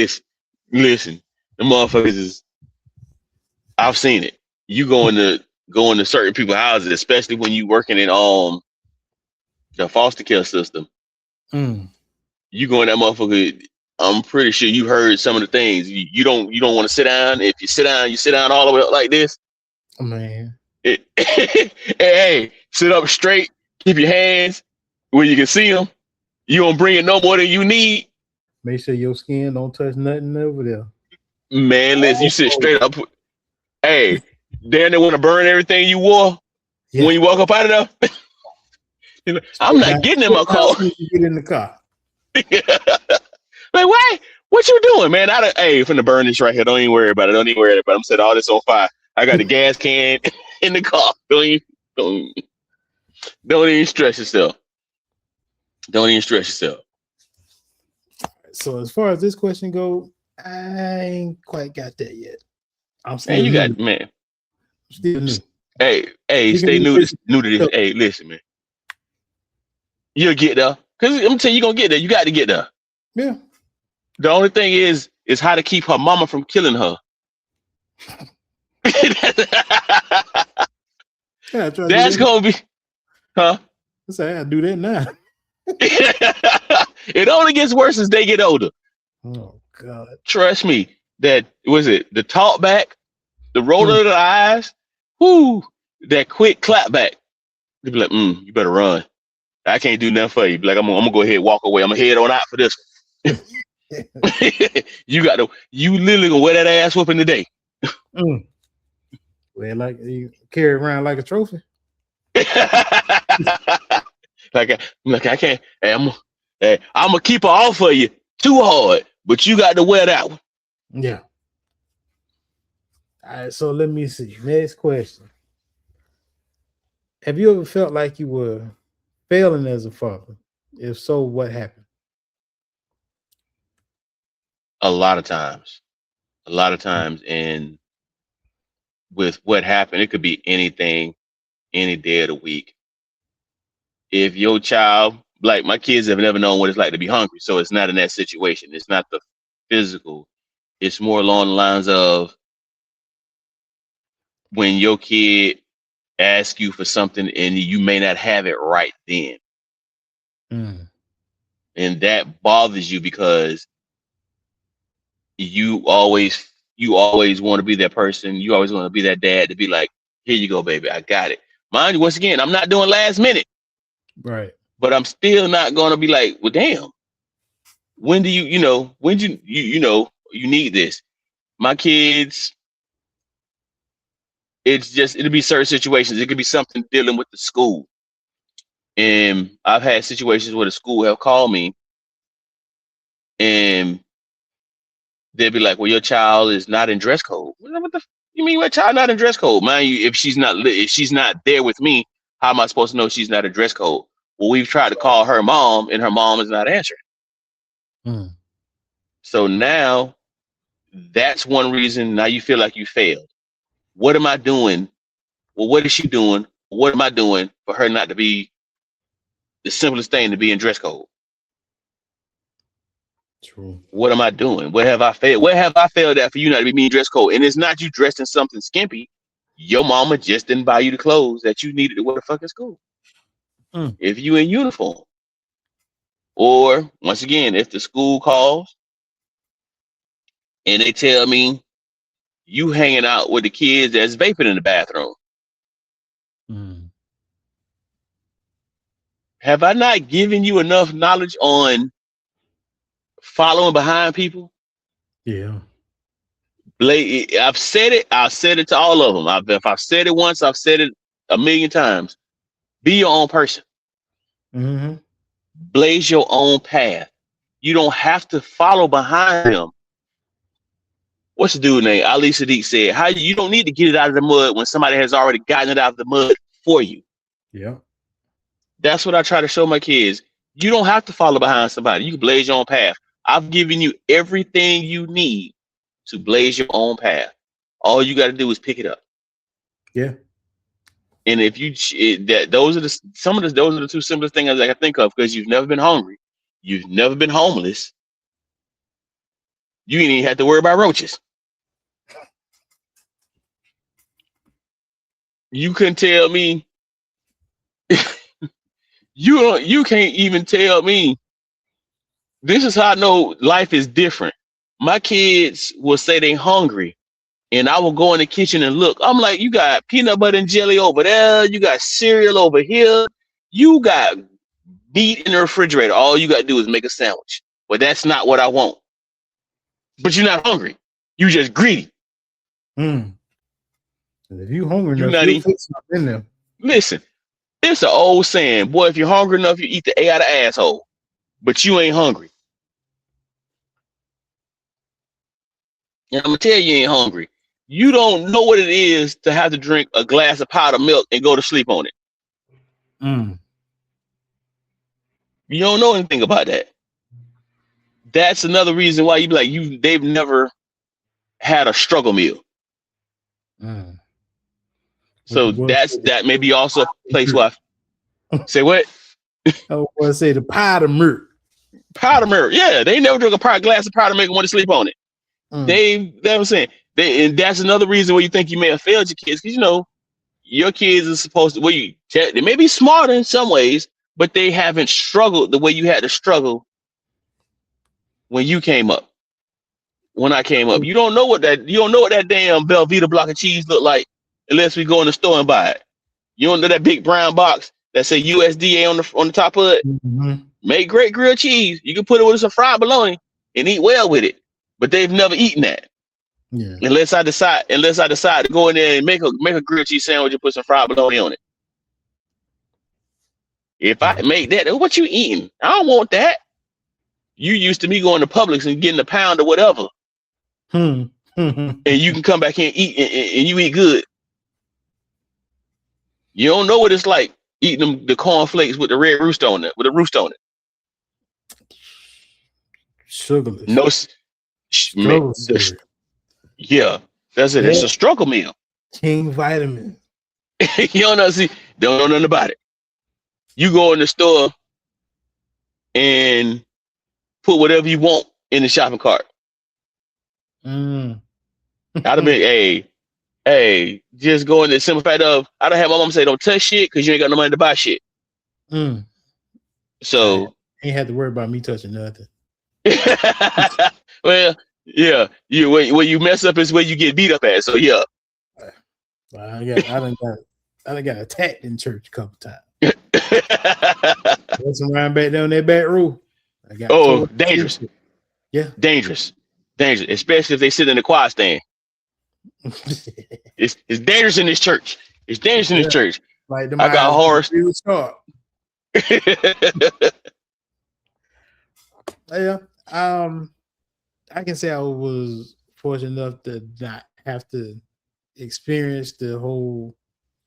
Speaker 2: listen, the motherfuckers is. I've seen it. You go into certain people's houses, especially when you working in the foster care system.
Speaker 1: Mm.
Speaker 2: You go in that motherfucker. I'm pretty sure you heard some of the things. You don't want to sit down. If you sit down all the way up like this.
Speaker 1: Man,
Speaker 2: Hey, sit up straight. Keep your hands where you can see them. You don't bring it no more than you need.
Speaker 1: make sure your skin don't touch nothing over there.
Speaker 2: Man, listen, you
Speaker 1: Oh,
Speaker 2: sit
Speaker 1: oh,
Speaker 2: straight up. Hey, then they want to burn everything you wore
Speaker 1: yeah.
Speaker 2: when you walk up out of there. I'm not getting in
Speaker 1: Spit
Speaker 2: my
Speaker 1: down
Speaker 2: car.
Speaker 1: when you get in the car.
Speaker 2: Like, why? What you doing, man? Hey, finna burn this right here. Don't even worry about it. Don't even worry about it. I'm setting all this on fire. I got the gas can in the car. Don't, don't even stress yourself. Don't even stress yourself.
Speaker 1: So as far as this question go, I ain't quite got that yet. I'm
Speaker 2: Man,
Speaker 1: still
Speaker 2: you
Speaker 1: new.
Speaker 2: got man.
Speaker 1: Still new.
Speaker 2: Hey,
Speaker 1: You
Speaker 2: stay
Speaker 1: can listen.
Speaker 2: new to this. Hey, listen, man. You'll get there. Cause I'm gonna tell you, you're gonna get there. You got to get there.
Speaker 1: Yeah.
Speaker 2: The only thing is how to keep her mama from killing her.
Speaker 1: Yeah, I try to do
Speaker 2: That's
Speaker 1: that.
Speaker 2: gonna be, huh?
Speaker 1: I say I do that now.
Speaker 2: It only gets worse as they get older.
Speaker 1: Oh God.
Speaker 2: Trust me. That was it. The talk back, the roll
Speaker 1: Mm.
Speaker 2: of the eyes, whoo, that quick clap back. They be like, you better run. I can't do nothing for you. Be like, I'm gonna go ahead and walk away. I'm gonna head on out for this. You literally gonna wear that ass whooping today.
Speaker 1: Mm. Well, like you carry it around like a trophy.
Speaker 2: like I can't. I'm gonna keep her off of you too hard, but you got to wear that one.
Speaker 1: Yeah. All right. So let me see. Next question. Have you ever felt like you were failing as a father? If so, what happened?
Speaker 2: A lot of times, and with what happened, it could be anything, any day of the week. If your child, like my kids, have never known what it's like to be hungry, so it's not in that situation. It's not the physical. It's more along the lines of when your kid asks you for something and you may not have it right then,
Speaker 1: Mm.
Speaker 2: and that bothers you because you always you always want to be that person. You always want to be that dad to be like, here you go, baby, I got it. Mind you, once again, I'm not doing last minute,
Speaker 1: Right.
Speaker 2: but I'm still not going to be like, well, damn. When do when you need this? My kids, it'll be certain situations. It could be something dealing with the school. And I've had situations where the school have called me and they'll be like, well, your child is not in dress code. What the you mean my child not in dress code? Mind you, if she's not there with me, how am I supposed to know she's not in dress code? Well, we've tried to call her mom and her mom is not answering.
Speaker 1: Mm.
Speaker 2: So now That's one reason now you feel like you failed. What am I doing? Well, what is she doing? What am I doing for her not to be the simplest thing to be in dress code?
Speaker 1: True.
Speaker 2: What am I doing? Where have I failed? Where have I failed at for you not to be me in dress code? And it's not you dressed in something skimpy. Your mama just didn't buy you the clothes that you needed to wear to fucking school.
Speaker 1: Mm.
Speaker 2: If you in uniform, or once again, if the school calls and they tell me you hanging out with the kids that's vaping in the bathroom,
Speaker 1: Mm.
Speaker 2: have I not given you enough knowledge on following behind people?
Speaker 1: Yeah.
Speaker 2: I've said it. I've said it to all of them. If I've said it once, I've said it a million times. Be your own person.
Speaker 1: Mm-hmm.
Speaker 2: Blaze your own path. You don't have to follow behind them. What's the dude name? Ali Sadiq said, "How you don't need to get it out of the mud when somebody has already gotten it out of the mud for you."
Speaker 1: Yeah.
Speaker 2: That's what I try to show my kids. You don't have to follow behind somebody. You can blaze your own path. I've given you everything you need to blaze your own path. All you got to do is pick it up.
Speaker 1: Yeah.
Speaker 2: And if you that those are those are the two simplest things I can think of because you've never been hungry, you've never been homeless, you ain't even have to worry about roaches. You couldn't tell me you can't even tell me this is how I know life is different. My kids will say they hungry and I will go in the kitchen and look. I'm like, you got peanut butter and jelly over there, you got cereal over here, you got meat in the refrigerator. All you got to do is make a sandwich. But that's not what I want. But you're not hungry. You just greedy.
Speaker 1: Mm. And if you hungry
Speaker 2: You
Speaker 1: enough,
Speaker 2: not
Speaker 1: you'll
Speaker 2: even
Speaker 1: put something in there.
Speaker 2: listen. It's an old saying, boy. If you're hungry enough, you eat the A out of asshole. But you ain't hungry. And I'm gonna tell you, ain't hungry. You don't know what it is to have to drink a glass of powdered milk and go to sleep on it.
Speaker 1: Mm.
Speaker 2: You don't know anything about that. That's another reason why you be like you. They've never had a struggle meal.
Speaker 1: Mm. What
Speaker 2: So
Speaker 1: the boy
Speaker 2: that's
Speaker 1: said,
Speaker 2: that may be also a place where I say what
Speaker 1: I was say the powder milk.
Speaker 2: powder milk. Yeah, they never drink a glass of powder milk and want to sleep on it.
Speaker 1: Mm.
Speaker 2: That was saying and that's another reason why you think you may have failed your kids because you know your kids are supposed to. Well, they may be smarter in some ways, but they haven't struggled the way you had to struggle when you came up. When I came up, you don't know what that damn Velveeta block of cheese look like unless we go in the store and buy it. You don't know that big brown box that say USDA on the top of it.
Speaker 1: Mm-hmm.
Speaker 2: Make great grilled cheese. You can put it with some fried bologna and eat well with it. But they've never eaten that.
Speaker 1: Yeah.
Speaker 2: Unless I decide to go in there and make a grilled cheese sandwich and put some fried bologna on it. If I
Speaker 1: Yeah.
Speaker 2: make that, what you eating? I don't want that. You used to me going to Publix and getting a pound or whatever,
Speaker 1: Hmm.
Speaker 2: and you can come back here and eat and you eat good. You don't know what it's like eating the cornflakes with the red rooster on it, with a rooster on it.
Speaker 1: Sugarless.
Speaker 2: No, man,
Speaker 1: Struggle cereal.
Speaker 2: yeah, that's it.
Speaker 1: Yeah.
Speaker 2: It's a struggle meal.
Speaker 1: King vitamin.
Speaker 2: You don't know nothing about it. You go in the store and put whatever you want in the shopping cart.
Speaker 1: Mm.
Speaker 2: I'd have been, just go in the simple fact of, I don't have my mom say, don't touch shit because you ain't got no money to buy shit.
Speaker 1: Mm. I
Speaker 2: So,
Speaker 1: ain't had to worry about me touching nothing.
Speaker 2: well, yeah, where you mess up is where you get beat up at. So, yeah.
Speaker 1: I done got attacked in church a couple times. That's around back down that back row. I got
Speaker 2: Oh,
Speaker 1: told.
Speaker 2: dangerous.
Speaker 1: Yeah.
Speaker 2: Dangerous. Especially if they sit in the choir stand. It's dangerous in this church. It's dangerous in this
Speaker 1: Yeah.
Speaker 2: church.
Speaker 1: Like the
Speaker 2: I got horrors.
Speaker 1: real sharp. Yeah. I can say I was fortunate enough to not have to experience the whole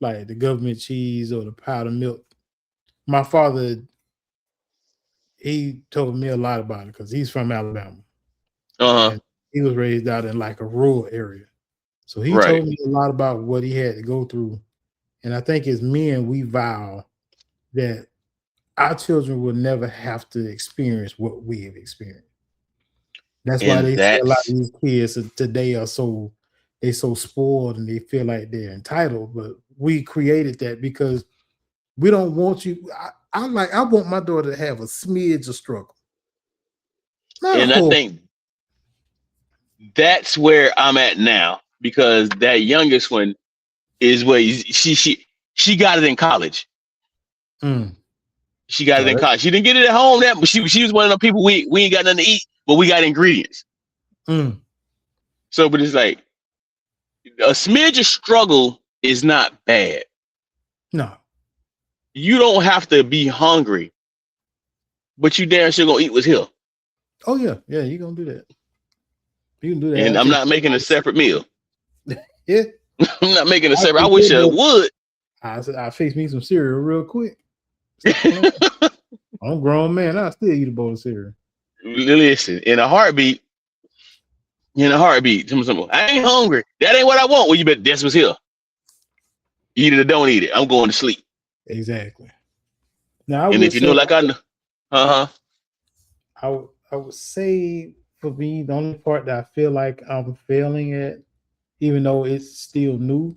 Speaker 1: like the government cheese or the powdered milk. My father, he told me a lot about it because he's from Alabama.
Speaker 2: Uh-huh.
Speaker 1: And He was raised out in like a rural area. So he
Speaker 2: Right.
Speaker 1: told me a lot about what he had to go through. And I think as men, we vow that our children will never have to experience what we have experienced. That's why
Speaker 2: And
Speaker 1: they say a lot of
Speaker 2: that's
Speaker 1: these kids today are so spoiled and they feel like they're entitled. But we created that because we don't want you. I want my daughter to have a smidge of struggle, not a
Speaker 2: and I
Speaker 1: whole.
Speaker 2: think that's where I'm at now because that youngest one is where she got it in college.
Speaker 1: Mm,
Speaker 2: She got it
Speaker 1: no,
Speaker 2: in college. She didn't get it at home. That but she was one of the people we ain't got nothing to eat, but we got ingredients.
Speaker 1: mm,
Speaker 2: So, but it's like a smidge of struggle is not bad.
Speaker 1: no.
Speaker 2: You don't have to be hungry, but you damn sure gonna eat what's here.
Speaker 1: Oh yeah, yeah. You gonna do that? You can do that.
Speaker 2: And I'm not making a separate meal.
Speaker 1: Yeah,
Speaker 2: I'm not making a
Speaker 1: I
Speaker 2: separate. I
Speaker 1: do
Speaker 2: wish I
Speaker 1: that,
Speaker 2: would.
Speaker 1: I fix me some cereal real quick. Stop playing. I'm a grown man. I still eat a bowl of cereal.
Speaker 2: Listen, in a heartbeat. I ain't hungry. That ain't what I want. Well, you bet that's what's here. Eat it or don't eat it. I'm going to sleep.
Speaker 1: Exactly. Now I
Speaker 2: And
Speaker 1: would
Speaker 2: if you know,
Speaker 1: say,
Speaker 2: like I know, uh huh.
Speaker 1: I would say for me, the only part that I feel like I'm failing at, even though it's still new,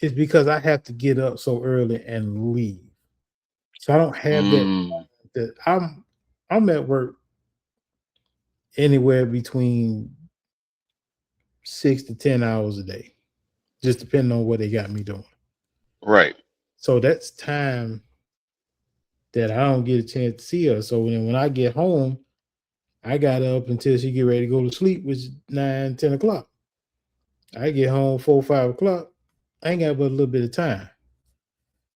Speaker 1: is because I have to get up so early and leave. So I don't have that.
Speaker 2: Mm,
Speaker 1: That I'm at work anywhere between 6 to 10 hours a day, just depending on what they got me doing.
Speaker 2: right.
Speaker 1: So that's time that I don't get a chance to see her. So then when I get home, I got up until she get ready to go to sleep, which is 9, 10 o'clock. I get home 4, 5 o'clock. I ain't got but a little bit of time.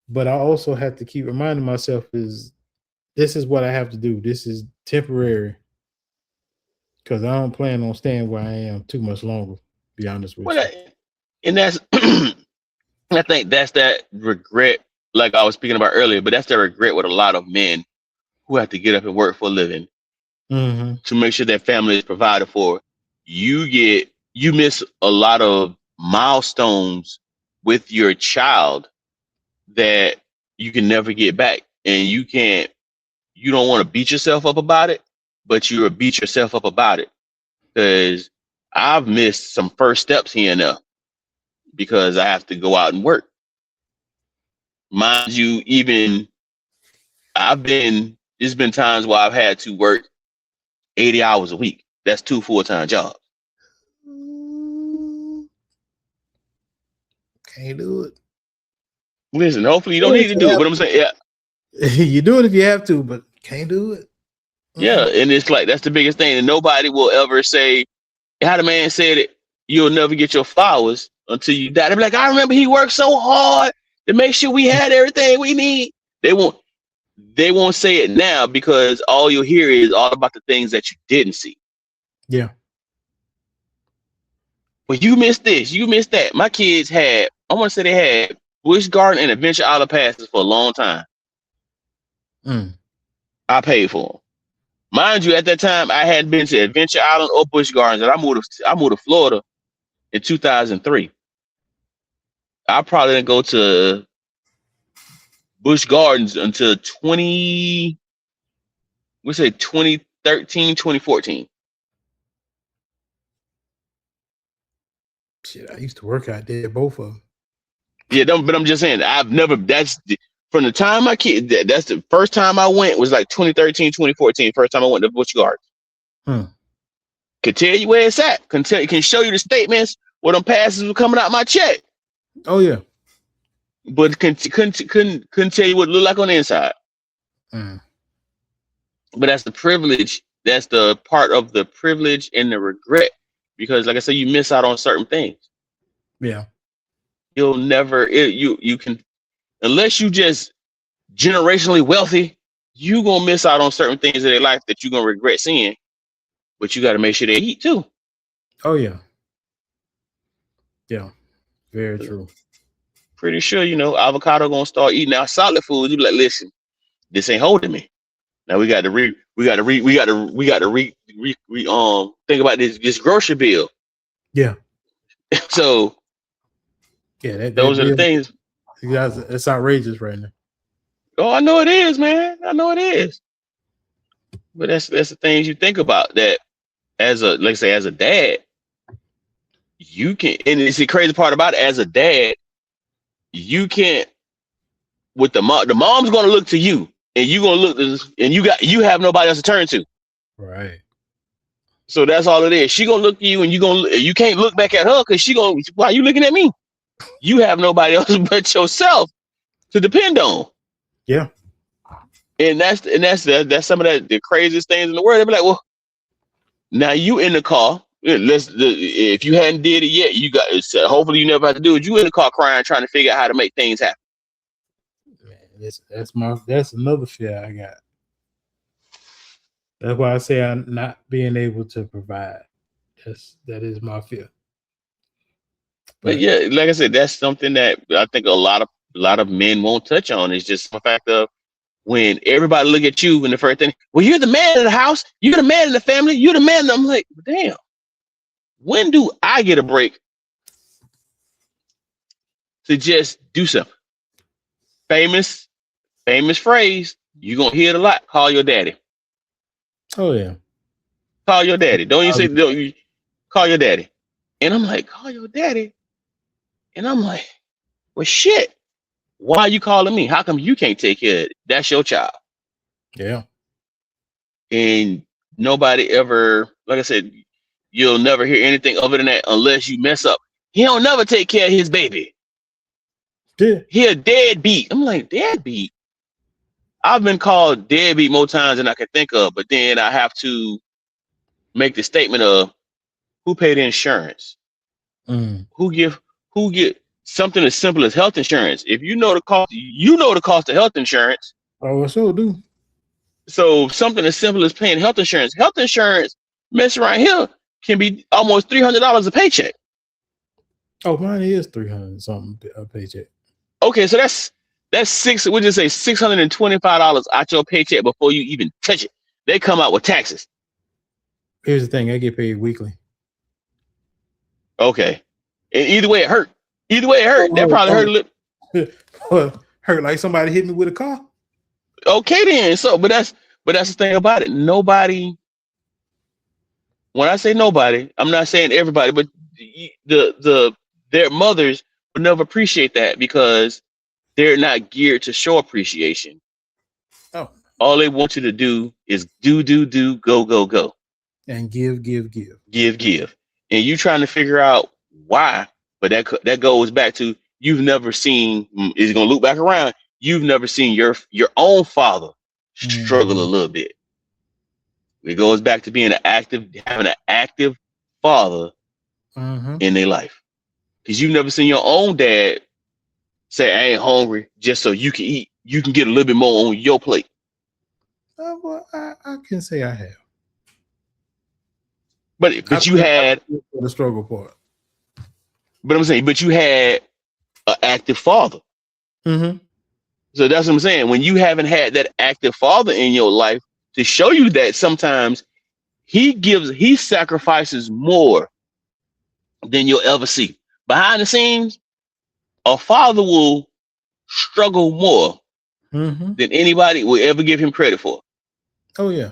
Speaker 1: But I also have to keep reminding myself is this is what I have to do. This is temporary because I don't plan on staying where I am too much longer. Be honest with
Speaker 2: Well,
Speaker 1: you.
Speaker 2: and that's I think that's that regret, like I was speaking about earlier. But that's the regret with a lot of men who have to get up and work for a living
Speaker 1: Mm-hmm.
Speaker 2: to make sure their family is provided for. You miss a lot of milestones with your child that you can never get back, and you don't want to beat yourself up about it, but you beat yourself up about it because I've missed some first steps here and there because I have to go out and work. Mind you, even there's been times where I've had to work 80 hours a week. That's two full-time jobs.
Speaker 1: Can't do it.
Speaker 2: Listen, hopefully you don't
Speaker 1: Do
Speaker 2: need
Speaker 1: it
Speaker 2: to
Speaker 1: if you
Speaker 2: do it,
Speaker 1: have
Speaker 2: but I'm saying, yeah,
Speaker 1: to. You do it if you have to, but can't do it.
Speaker 2: yeah,
Speaker 1: Mm-mm.
Speaker 2: and it's like that's the biggest thing, and nobody will ever say how the man said it. You'll never get your flowers until you die. They'll be like, I remember he worked so hard to make sure we had everything we need. They won't. They won't say it now because all you'll hear is all about the things that you didn't see.
Speaker 1: Yeah.
Speaker 2: Well, you missed this, you missed that. My kids had, I want to say they had Busch Garden and Adventure Island passes for a long time.
Speaker 1: Mm.
Speaker 2: I paid for them. Mind you, at that time, I hadn't been to Adventure Island or Busch Gardens, and I moved to Florida in 2003. I probably didn't go to Busch Gardens until we say 2013, 2014.
Speaker 1: Shit, I used to work out there, both of them.
Speaker 2: Yeah, but I'm just saying, from the time my kid, that's the first time I went was like 2013, 2014. First time I went to Busch Gardens.
Speaker 1: Hmm.
Speaker 2: Can tell you where it's at. Can show you the statements where them passes were coming out my check.
Speaker 1: Oh yeah.
Speaker 2: But couldn't tell you what it looked like on the inside.
Speaker 1: Mm.
Speaker 2: But that's the privilege. That's the part of the privilege and the regret. Because like I said, you miss out on certain things.
Speaker 1: Yeah.
Speaker 2: You'll never you can unless you just generationally wealthy, you gonna miss out on certain things in their life that you're gonna regret seeing. But you gotta make sure they eat too.
Speaker 1: Oh yeah. Yeah. Very true.
Speaker 2: Pretty sure, avocado gonna start eating our solid food. You be like, listen, this ain't holding me. Now we got to think about this grocery bill.
Speaker 1: Yeah.
Speaker 2: So
Speaker 1: Yeah, that
Speaker 2: those are the
Speaker 1: bill,
Speaker 2: things.
Speaker 1: you guys, it's outrageous right now.
Speaker 2: Oh, I know it is, man. I know it is. But that's the things you think about that as a, like I say, as a dad, you can, and it's the crazy part about it, as a dad, you can't, with the mom's gonna look to you, and you gonna look to, and you have nobody else to turn to.
Speaker 1: Right.
Speaker 2: So that's all it is. She gonna look at you, and you can't look back at her because she gonna, why are you looking at me? You have nobody else but yourself to depend on.
Speaker 1: Yeah.
Speaker 2: And that's some of the craziest things in the world. They be like, well, now you in the car. If you hadn't did it yet, you got. Hopefully, you never have to do it. You in the car crying, trying to figure out how to make things happen.
Speaker 1: Man, that's another fear I got. That's why I say I'm not being able to provide. That is my fear.
Speaker 2: But
Speaker 1: But
Speaker 2: yeah, like I said, that's something that I think a lot of men won't touch on. Is just the fact of when everybody look at you and the first thing, well, you're the man of the house, you're the man of the family, you're the man. I'm like, damn. When do I get a break to just do something? Famous, famous phrase. You're gonna hear it a lot. Call your daddy.
Speaker 1: oh yeah.
Speaker 2: Call your daddy. Don't you call your daddy. And I'm like, call your daddy. And I'm like, well, shit. Why are you calling me? How come you can't take care of it? That's your child.
Speaker 1: Yeah.
Speaker 2: And nobody ever, like I said, you'll never hear anything other than that unless you mess up. He don't never take care of his baby.
Speaker 1: Yeah.
Speaker 2: He a deadbeat. I'm like, deadbeat. I've been called deadbeat more times than I can think of, but then I have to make the statement of who paid the insurance,
Speaker 1: Mm.
Speaker 2: who get something as simple as health insurance. If you know the cost of health insurance.
Speaker 1: Oh, I sure do.
Speaker 2: So something as simple as paying health insurance. Health insurance, mess around here, can be almost $300 a paycheck.
Speaker 1: Oh, mine is 300 something a paycheck.
Speaker 2: Okay, so that's six. We just say $625 out your paycheck before you even touch it. They come out with taxes.
Speaker 1: Here's the thing: I get paid weekly.
Speaker 2: Okay, and either way it hurt. Either way it hurt. That
Speaker 1: Oh,
Speaker 2: probably hurt a little.
Speaker 1: hurt like somebody hit me with a car.
Speaker 2: Okay then. So, but that's the thing about it. Nobody. When I say nobody, I'm not saying everybody, but their mothers would never appreciate that because they're not geared to show appreciation.
Speaker 1: Oh,
Speaker 2: All they want you to do is do, go, go, go,
Speaker 1: and give, give, give.
Speaker 2: give, and you trying to figure out why. But that goes back to you've never seen. Is going to loop back around. You've never seen your own father struggle a
Speaker 1: Mm.
Speaker 2: little bit. It goes back to having an active father
Speaker 1: Mm-hmm.
Speaker 2: in their life, because you've never seen your own dad say, "I ain't hungry," just so you can eat. You can get a little bit more on your plate.
Speaker 1: Well, I can say I have.
Speaker 2: But
Speaker 1: I
Speaker 2: but you
Speaker 1: feel
Speaker 2: had,
Speaker 1: for the struggle part.
Speaker 2: but I'm saying, but you had an active father.
Speaker 1: Mm-hmm.
Speaker 2: So that's what I'm saying. When you haven't had that active father in your life to show you that sometimes he sacrifices more than you'll ever see. Behind the scenes, a father will struggle more
Speaker 1: Mm-hmm.
Speaker 2: than anybody will ever give him credit for,
Speaker 1: Oh yeah.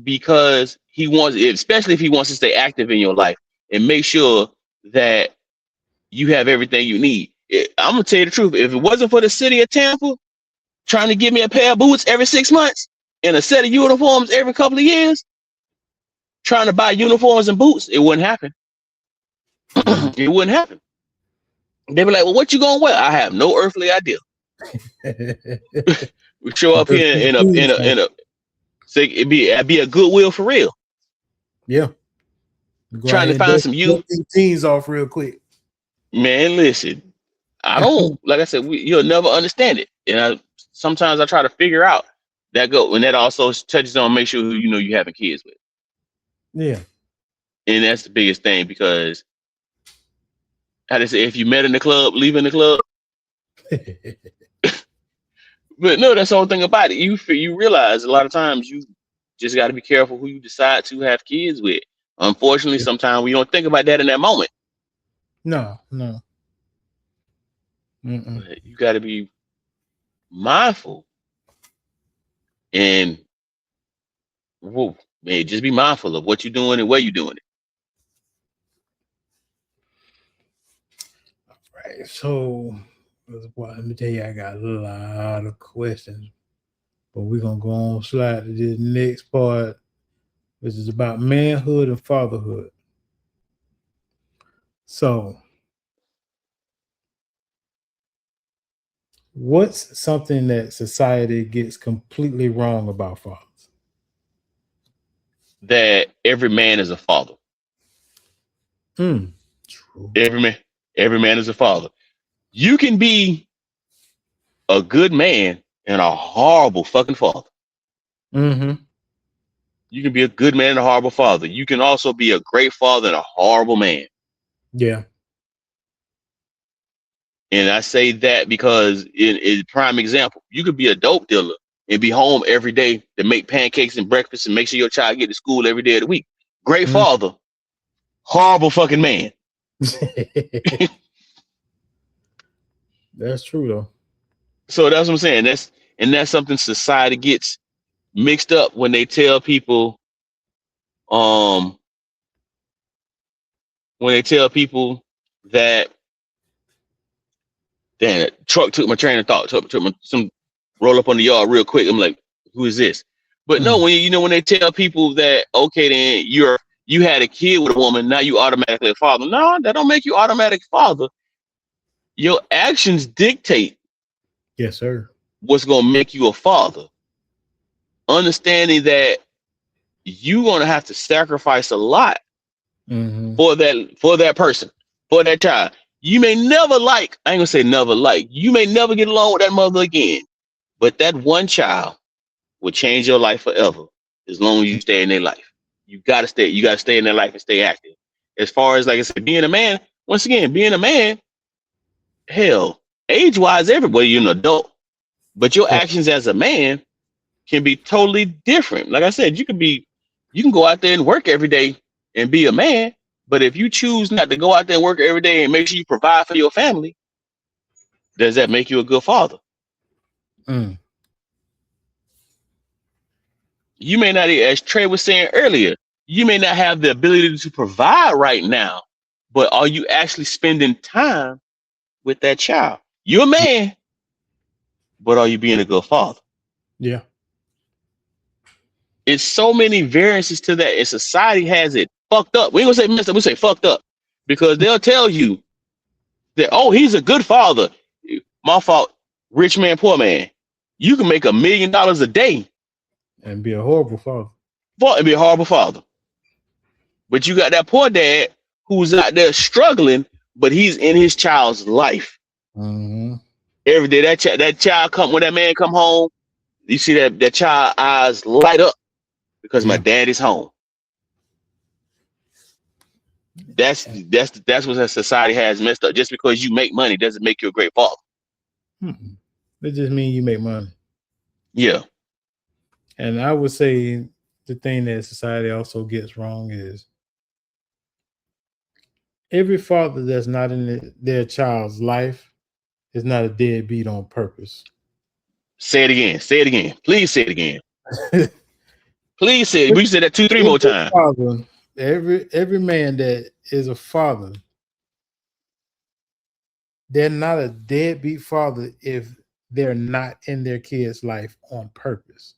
Speaker 2: because he wants, especially if he wants to stay active in your life and make sure that you have everything you need. I'm gonna tell you the truth. If it wasn't for the city of Tampa trying to give me a pair of boots every 6 months and a set of uniforms every couple of years, trying to buy uniforms and boots, it wouldn't happen.
Speaker 1: Yeah.
Speaker 2: It wouldn't happen. They be like, "Well, what you gonna wear?" I have no earthly idea. We show up
Speaker 1: Because
Speaker 2: here
Speaker 1: these
Speaker 2: in a in
Speaker 1: kids
Speaker 2: a
Speaker 1: don't-
Speaker 2: in a say it'd be a Goodwill for real.
Speaker 1: yeah. Go out
Speaker 2: Trying to
Speaker 1: here and
Speaker 2: find some you.
Speaker 1: dust these teens off real quick.
Speaker 2: Man, listen. I don't, like I said, you'll never understand it. And sometimes I try to figure out and that also touches on make sure who you know you having kids with.
Speaker 1: Yeah.
Speaker 2: And that's the biggest thing, because how they say, if you met in the club, leave in the club. But no, that's the whole thing about it. You realize a lot of times you just got to be careful who you decide to have kids with. Unfortunately,
Speaker 1: Yeah.
Speaker 2: sometimes we don't think about that in that moment.
Speaker 1: No, no. Mm-mm.
Speaker 2: But you got to be mindful and whoa, man, just be mindful of what you're doing and where you're doing it.
Speaker 1: Right. So, let me tell you, I got a lot of questions, but we're gonna go on slide to this next part, which is about manhood and fatherhood. So, what's something that society gets completely wrong about fathers?
Speaker 2: That every man is a father.
Speaker 1: Hmm. True.
Speaker 2: Every man, every man is a father. You can be a good man and a horrible fucking father.
Speaker 1: Mm-hmm.
Speaker 2: You can be a good man and a horrible father. You can also be a great father and a horrible man.
Speaker 1: Yeah.
Speaker 2: And I say that because in prime example, you could be a dope dealer and be home every day to make pancakes and breakfast and make sure your child get to school every day of the week. Great
Speaker 1: Mm.
Speaker 2: father, horrible fucking man.
Speaker 1: That's true though.
Speaker 2: So that's what I'm saying. That's something society gets mixed up when they tell people um that damn it, truck took my train of thought, took my some roll up on the yard real quick. I'm like, who is this? But no,
Speaker 1: Mm.
Speaker 2: when when they tell people that okay, then you had a kid with a woman, now you automatically a father. No, that don't make you automatic father. Your actions dictate
Speaker 1: Yes, sir.
Speaker 2: what's gonna make you a father. Understanding that you're gonna have to sacrifice a lot
Speaker 1: Mm-hmm.
Speaker 2: for that person, for that child. You may never like, I ain't gonna say never like, you may never get along with that mother again. But that one child will change your life forever as long as you stay in their life. You gotta stay in their life and stay active. As far as like I said, being a man, once again, being a man, hell, age wise, everybody you're an adult. But your
Speaker 1: Right.
Speaker 2: actions as a man can be totally different. Like I said, you can go out there and work every day and be a man. But if you choose not to go out there and work every day and make sure you provide for your family, does that make you a good father?
Speaker 1: Mm.
Speaker 2: You may not, as Trey was saying earlier, you may not have the ability to provide right now, but are you actually spending time with that child? You're a man, but are you being a good father?
Speaker 1: Yeah.
Speaker 2: It's so many variances to that, and society has it fucked up. We ain't gonna say messed up, we say fucked up because they'll tell you that, oh, he's a good father. My fault, rich man, poor man. You can make $1 million a day
Speaker 1: And be a horrible father.
Speaker 2: and be a horrible father. But you got that poor dad who's out there struggling, but he's in his child's life
Speaker 1: Mm-hmm.
Speaker 2: every day. That child come when that man come home, you see that child eyes light up because my
Speaker 1: Yeah.
Speaker 2: dad is home. That's
Speaker 1: And,
Speaker 2: that's what that society has messed up. Just because you make money doesn't make you a great father.
Speaker 1: mm-mm. It just means you make money.
Speaker 2: Yeah,
Speaker 1: And I would say the thing that society also gets wrong is every father that's not in their child's life is not a deadbeat on purpose.
Speaker 2: say it again. Say it again. Please say it again.
Speaker 1: every,
Speaker 2: Please say it. We said that two, three more
Speaker 1: every
Speaker 2: times.
Speaker 1: father, every man that is a father, they're not a deadbeat father if they're not in their kid's life on purpose.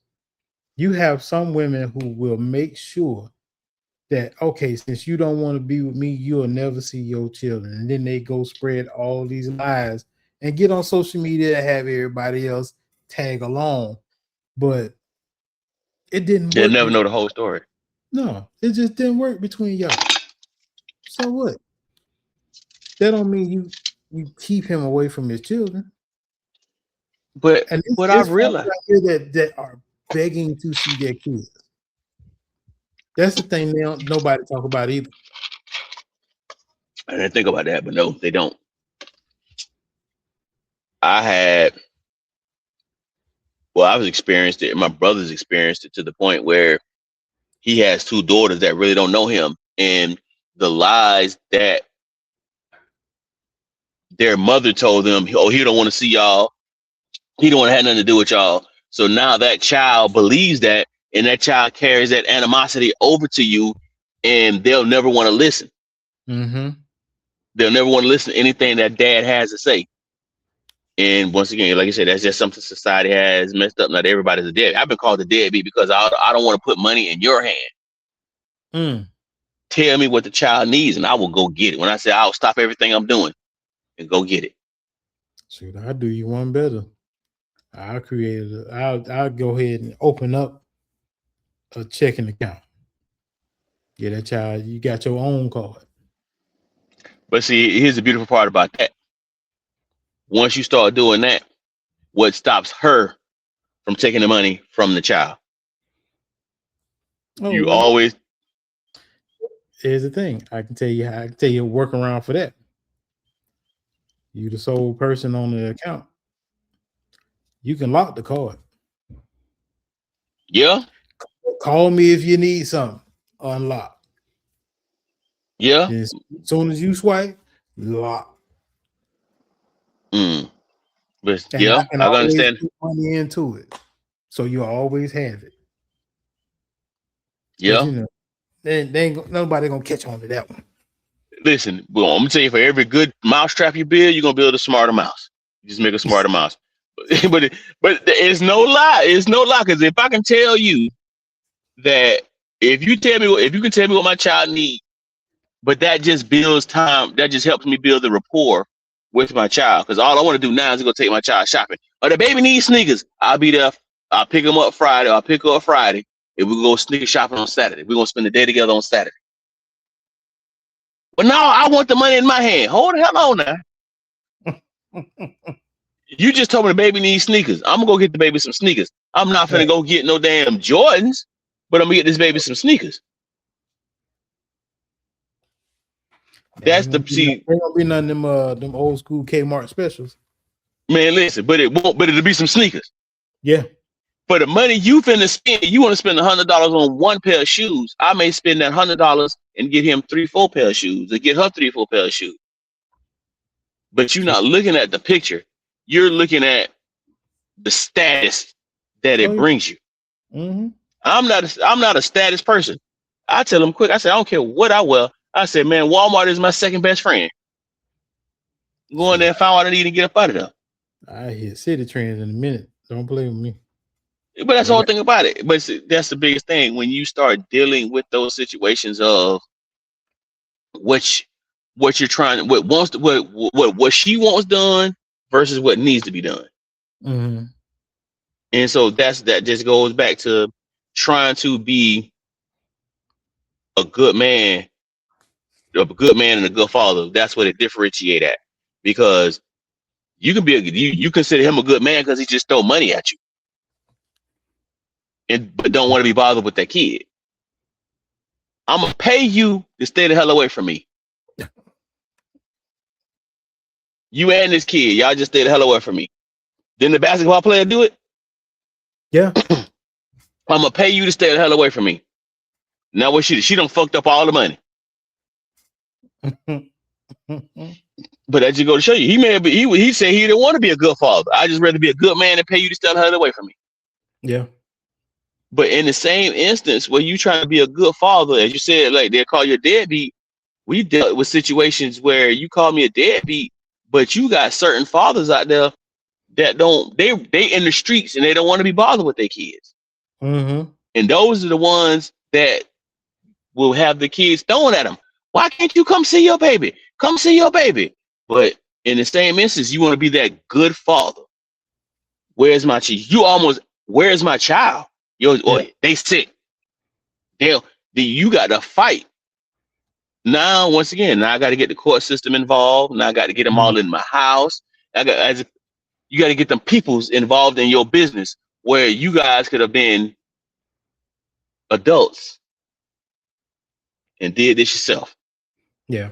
Speaker 1: You have some women who will make sure that okay, since you don't want to be with me, you'll never see your children. And then they go spread all these lies and get on social media and have everybody else tag along. But it didn't
Speaker 2: They'll
Speaker 1: work.
Speaker 2: never know the whole story.
Speaker 1: No, it just didn't work between y'all. So what? That don't mean you keep him away from his children.
Speaker 2: But
Speaker 1: And
Speaker 2: what
Speaker 1: it's
Speaker 2: I've
Speaker 1: fathers
Speaker 2: realized,
Speaker 1: out here that are begging to see their kids. That's the thing they don't nobody talk about either.
Speaker 2: I didn't think about that, but no, they don't. I had well, I've experienced it. My brother's experienced it to the point where he has two daughters that really don't know him, and the lies that their mother told them, oh, he don't want to see y'all. He don't want to have nothing to do with y'all. So now that child believes that, and that child carries that animosity over to you, and they'll never want to listen.
Speaker 1: Mm-hmm.
Speaker 2: They'll never want to listen to anything that dad has to say. And once again, like I said, that's just something society has messed up. Not everybody's a deadbeat. I've been called a deadbeat because I don't want to put money in your hand.
Speaker 1: Mm.
Speaker 2: Tell me what the child needs, and I will go get it. When I say I'll stop everything I'm doing and go get it.
Speaker 1: Shoot, I'll do you one better. I'll go ahead and open up a checking account. Yeah, that child, you got your own card.
Speaker 2: But see, here's the beautiful part about that. Once you start doing that, what stops her from taking the money from the child?
Speaker 1: Oh,
Speaker 2: You
Speaker 1: well,
Speaker 2: always,
Speaker 1: here's the thing. I can tell you a workaround for that. You the sole person on the account. You can lock the card.
Speaker 2: yeah,
Speaker 1: Call me if you need something. Unlock.
Speaker 2: yeah,
Speaker 1: As soon as you swipe, lock.
Speaker 2: mm. But
Speaker 1: And
Speaker 2: yeah,
Speaker 1: I can
Speaker 2: I can
Speaker 1: always
Speaker 2: understand.
Speaker 1: put money into it. So you always have it. But
Speaker 2: Yeah,
Speaker 1: they ain't nobody gonna catch on to that one.
Speaker 2: listen, well, I'm gonna tell you, for every good mouse trap you build, you're gonna build a smarter mouse. You just make a smarter mouse. But it's no lie. It's no lie, because if I can tell you that, if you can tell me what my child needs, but that just builds time. That just helps me build the rapport with my child. Because all I want to do now is go take my child shopping. Or the baby needs sneakers. I'll be there. I'll pick them up Friday. I'll pick her up Friday. And we go sneaker shopping on Saturday. We're gonna spend the day together on Saturday. But now I want the money in my hand. Hold the hell on now. You just told me the baby needs sneakers. I'm gonna go get the baby some sneakers. I'm not finna
Speaker 1: Right.
Speaker 2: go get no damn Jordans, but I'm gonna get this baby some sneakers. That's the see,
Speaker 1: Ain't gonna be none of them old school Kmart specials.
Speaker 2: man. Listen, but it won't. But it'll be some sneakers.
Speaker 1: Yeah.
Speaker 2: For the money you finna spend, you want to spend $100 on one pair of shoes. I may spend that $100 and get him 3, 4 pair of shoes, or get her 3, 4 pair of shoes. But you're
Speaker 1: True.
Speaker 2: not looking at the picture. You're looking at the status that
Speaker 1: Oh,
Speaker 2: it
Speaker 1: yeah.
Speaker 2: brings you.
Speaker 1: Mm-hmm.
Speaker 2: I'm not a status person. I tell them quick. I say I don't care what I wear. I said, man, Walmart is my second best friend. Go in there and find what I need and get up out of there.
Speaker 1: I hit city trends in a minute. Don't play with me.
Speaker 2: But that's the
Speaker 1: They
Speaker 2: whole
Speaker 1: got
Speaker 2: thing about it. But see, that's the biggest thing when you start dealing with those situations of what what you're trying, what wants to, what she wants done versus what needs to be done.
Speaker 1: mm-hmm.
Speaker 2: And so that just goes back to trying to be a good man, and a good father. That's what it differentiate at, because you can be you consider him a good man because he just throw money at you, and but don't want to be bothered with that kid. I'm gonna pay you to stay the hell away from me. You and this kid, y'all just stay the hell away from me. Then the basketball player do it.
Speaker 1: Yeah.
Speaker 2: I'm gonna pay you to stay the hell away from me. Now what she done fucked up all the money. But that just go to show you, he may be, he said he didn't want to be a good father. I just rather be a good man and pay you to stay the hell away from me.
Speaker 1: Yeah.
Speaker 2: But in the same instance where you trying to be a good father, as you said, like they call you a deadbeat, we dealt with situations where you call me a deadbeat, but you got certain fathers out there that don't, they in the streets and they don't want to be bothered with their kids.
Speaker 1: Mm-hmm.
Speaker 2: And those are the ones that will have the kids throwing at them. Why can't you come see your baby? Come see your baby. But in the same instance, you want to be that good father. Where's my child? Where's my child?
Speaker 1: Yeah.
Speaker 2: They sick. You got to fight. Now, once again, now I got to get the court system involved. Now I got to get them
Speaker 1: Mhm.
Speaker 2: all in my house. You got to get them peoples involved in your business where you guys could have been adults and did this yourself.
Speaker 1: Yeah.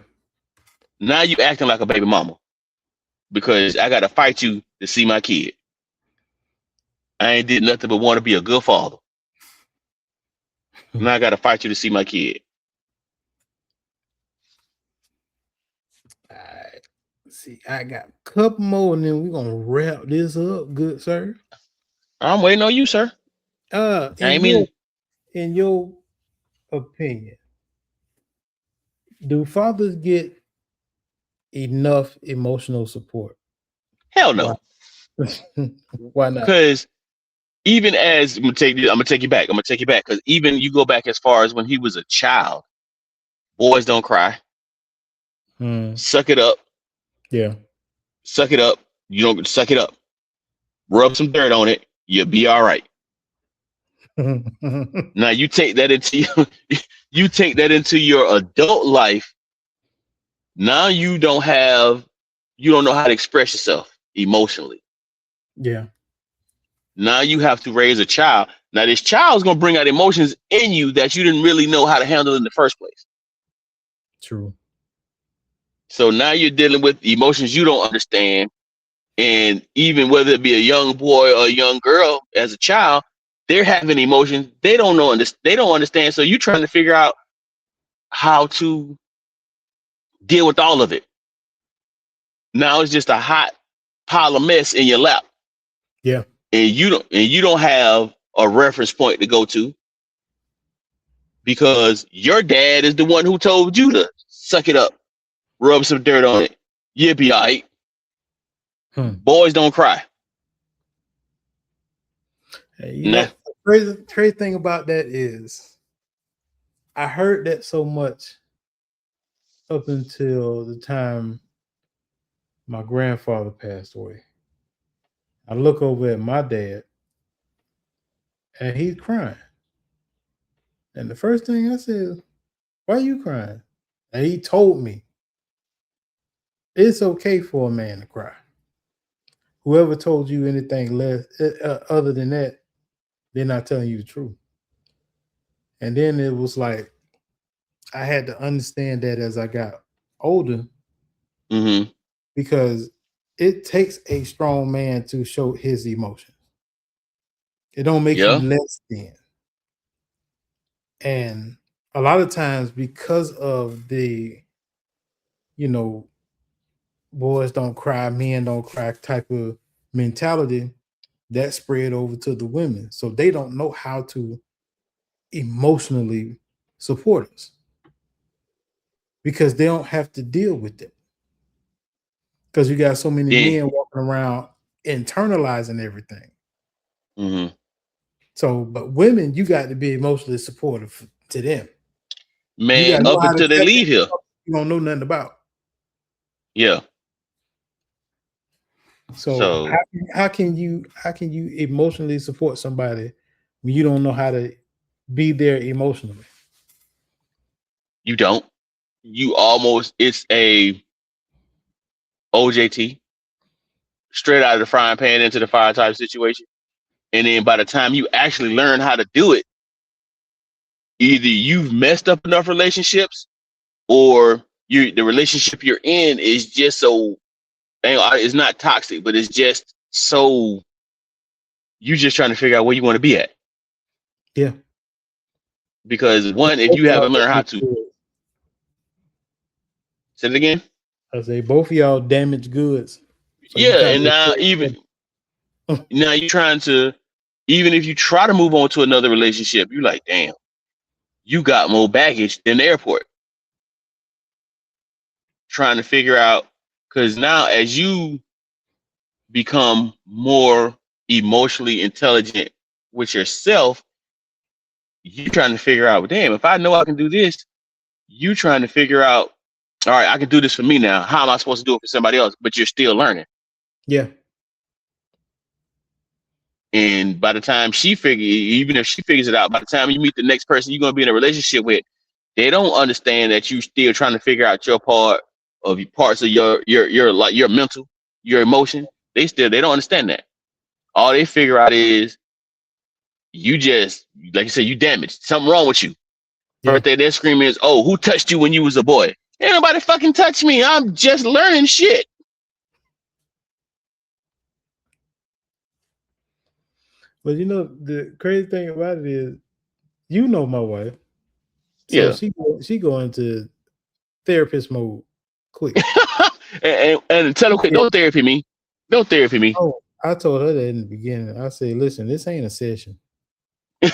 Speaker 2: Now you acting like a baby mama because I got to fight you to see my kid. I ain't did nothing but want to be a good father. Now I got to fight you to see my kid.
Speaker 1: All right. See, I got a couple more, and then we're gonna wrap this up, good sir.
Speaker 2: I'm waiting on you, sir. I
Speaker 1: In
Speaker 2: ain't mean
Speaker 1: your opinion, do fathers get enough emotional support?
Speaker 2: hell
Speaker 1: Why?
Speaker 2: no.
Speaker 1: Why not?
Speaker 2: Because even as I'm gonna take you back. I'm gonna take you back because even you go back as far as when he was a child. Boys don't cry.
Speaker 1: Hmm.
Speaker 2: Suck it up.
Speaker 1: Yeah.
Speaker 2: Suck it up. You don't suck it up. Rub some dirt on it. You'll be all right. Now you take that into you take that into your adult life. Now you don't know how to express yourself emotionally.
Speaker 1: Yeah.
Speaker 2: Now you have to raise a child. Now this child is gonna bring out emotions in you that you didn't really know how to handle in the first place.
Speaker 1: True.
Speaker 2: So now you're dealing with emotions you don't understand, and even whether it be a young boy or a young girl as a child, they're having emotions they don't know. They don't understand. So you're trying to figure out how to deal with all of it. Now it's just a hot pile of mess in your lap,
Speaker 1: Yeah.
Speaker 2: and you don't have a reference point to go to because your dad is the one who told you to suck it up, rub some dirt on it. You'll be all right.
Speaker 1: Hmm.
Speaker 2: Boys don't cry.
Speaker 1: Hey,
Speaker 2: Nah.
Speaker 1: the crazy thing about that is I heard that so much up until the time my grandfather passed away. I look over at my dad and he's crying. And the first thing I said, why are you crying? And he told me it's okay for a man to cry. Whoever told you anything less other than that, they're not telling you the truth. And then it was like I had to understand that as I got older
Speaker 2: Mm-hmm.
Speaker 1: because it takes a strong man to show his emotions. It don't make you
Speaker 2: Yeah.
Speaker 1: less than. And a lot of times because of the, you know, boys don't cry, men don't cry type of mentality, that spread over to the women. So they don't know how to emotionally support us because they don't have to deal with it. Because you got so many
Speaker 2: Then.
Speaker 1: men walking around internalizing everything.
Speaker 2: Mm-hmm.
Speaker 1: So, but women, you got to be emotionally supportive to them. You
Speaker 2: Man,
Speaker 1: got to know
Speaker 2: up
Speaker 1: how to
Speaker 2: until they
Speaker 1: tap
Speaker 2: leave
Speaker 1: into
Speaker 2: here.
Speaker 1: something you don't know nothing about.
Speaker 2: Yeah.
Speaker 1: So
Speaker 2: So
Speaker 1: how can you emotionally support somebody when you don't know how to be there emotionally?
Speaker 2: you don't. You almost it's a OJT straight out of the frying pan into the fire type situation. And then by the time you actually learn how to do it, either you've messed up enough relationships or the relationship you're in is just so it's not toxic, but it's just so you just trying to figure out where you want to be at.
Speaker 1: Yeah.
Speaker 2: Because one, if
Speaker 1: Both
Speaker 2: you
Speaker 1: of y'all
Speaker 2: haven't learned how
Speaker 1: damaged
Speaker 2: to
Speaker 1: goods.
Speaker 2: say it again,
Speaker 1: I say both of y'all damaged goods. So you
Speaker 2: yeah,
Speaker 1: kind
Speaker 2: and now even
Speaker 1: of
Speaker 2: now you're trying to even if you try to move on to another relationship, you're like, damn, you got more baggage than the airport. Trying to figure out because now as you become more emotionally intelligent with yourself, you trying to figure out, damn, if I know I can do this, you trying to figure out, all right, I can do this for me now. How am I supposed to do it for somebody else? But you're still learning.
Speaker 1: yeah.
Speaker 2: And by the time even if she figures it out, by the time you meet the next person you're gonna be in a relationship with, they don't understand that you still trying to figure out your parts of your like your mental, your emotion. They don't understand that. All they figure out is you just like you said, you damaged. Something wrong with you.
Speaker 1: Yeah.
Speaker 2: First thing they're screaming is, "Oh, who touched you when you was a boy?" Ain't nobody fucking touch me. I'm just learning shit.
Speaker 1: But the crazy thing about it is, my wife, so
Speaker 2: Yeah.
Speaker 1: she go into therapist mode quick.
Speaker 2: And tell them, quick, don't therapy me. Don't therapy me.
Speaker 1: Oh, I told her that in the beginning. I said, listen, this ain't a session. But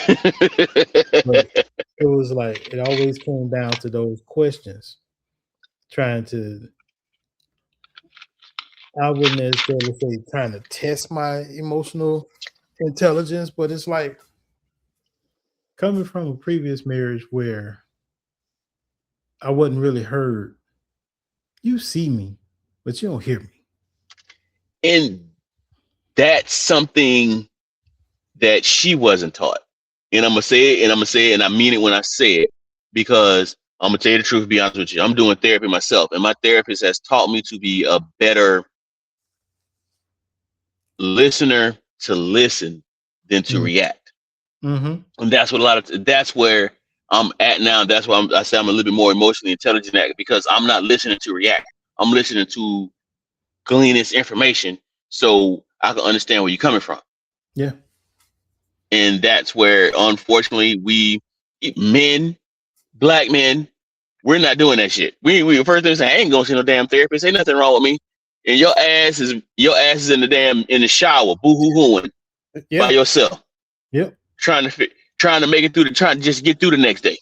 Speaker 1: it was like it always came down to those questions, trying to I wouldn't necessarily say trying to test my emotional intelligence, but it's like coming from a previous marriage where I wasn't really heard. You see me, but you don't hear me.
Speaker 2: And that's something that she wasn't taught. And I'm gonna say it, and I'm gonna say it, and I mean it when I say it, because I'm gonna tell you the truth. Be honest with you, I'm doing therapy myself, and my therapist has taught me to be a better listener, to listen than to react.
Speaker 1: Mm-hmm.
Speaker 2: And that's what that's where I'm at now. That's why I say I'm a little bit more emotionally intelligent at it, because I'm not listening to react. I'm listening to glean this information so I can understand where you're coming from.
Speaker 1: Yeah.
Speaker 2: And that's where, unfortunately, we men, black men, we're not doing that shit. We first thing say, I ain't gonna see no damn therapist. Ain't nothing wrong with me. And your ass is in the shower, boo hoo hooing by
Speaker 1: Yeah.
Speaker 2: yourself,
Speaker 1: Yep.
Speaker 2: trying to make it through trying to just get through the next day.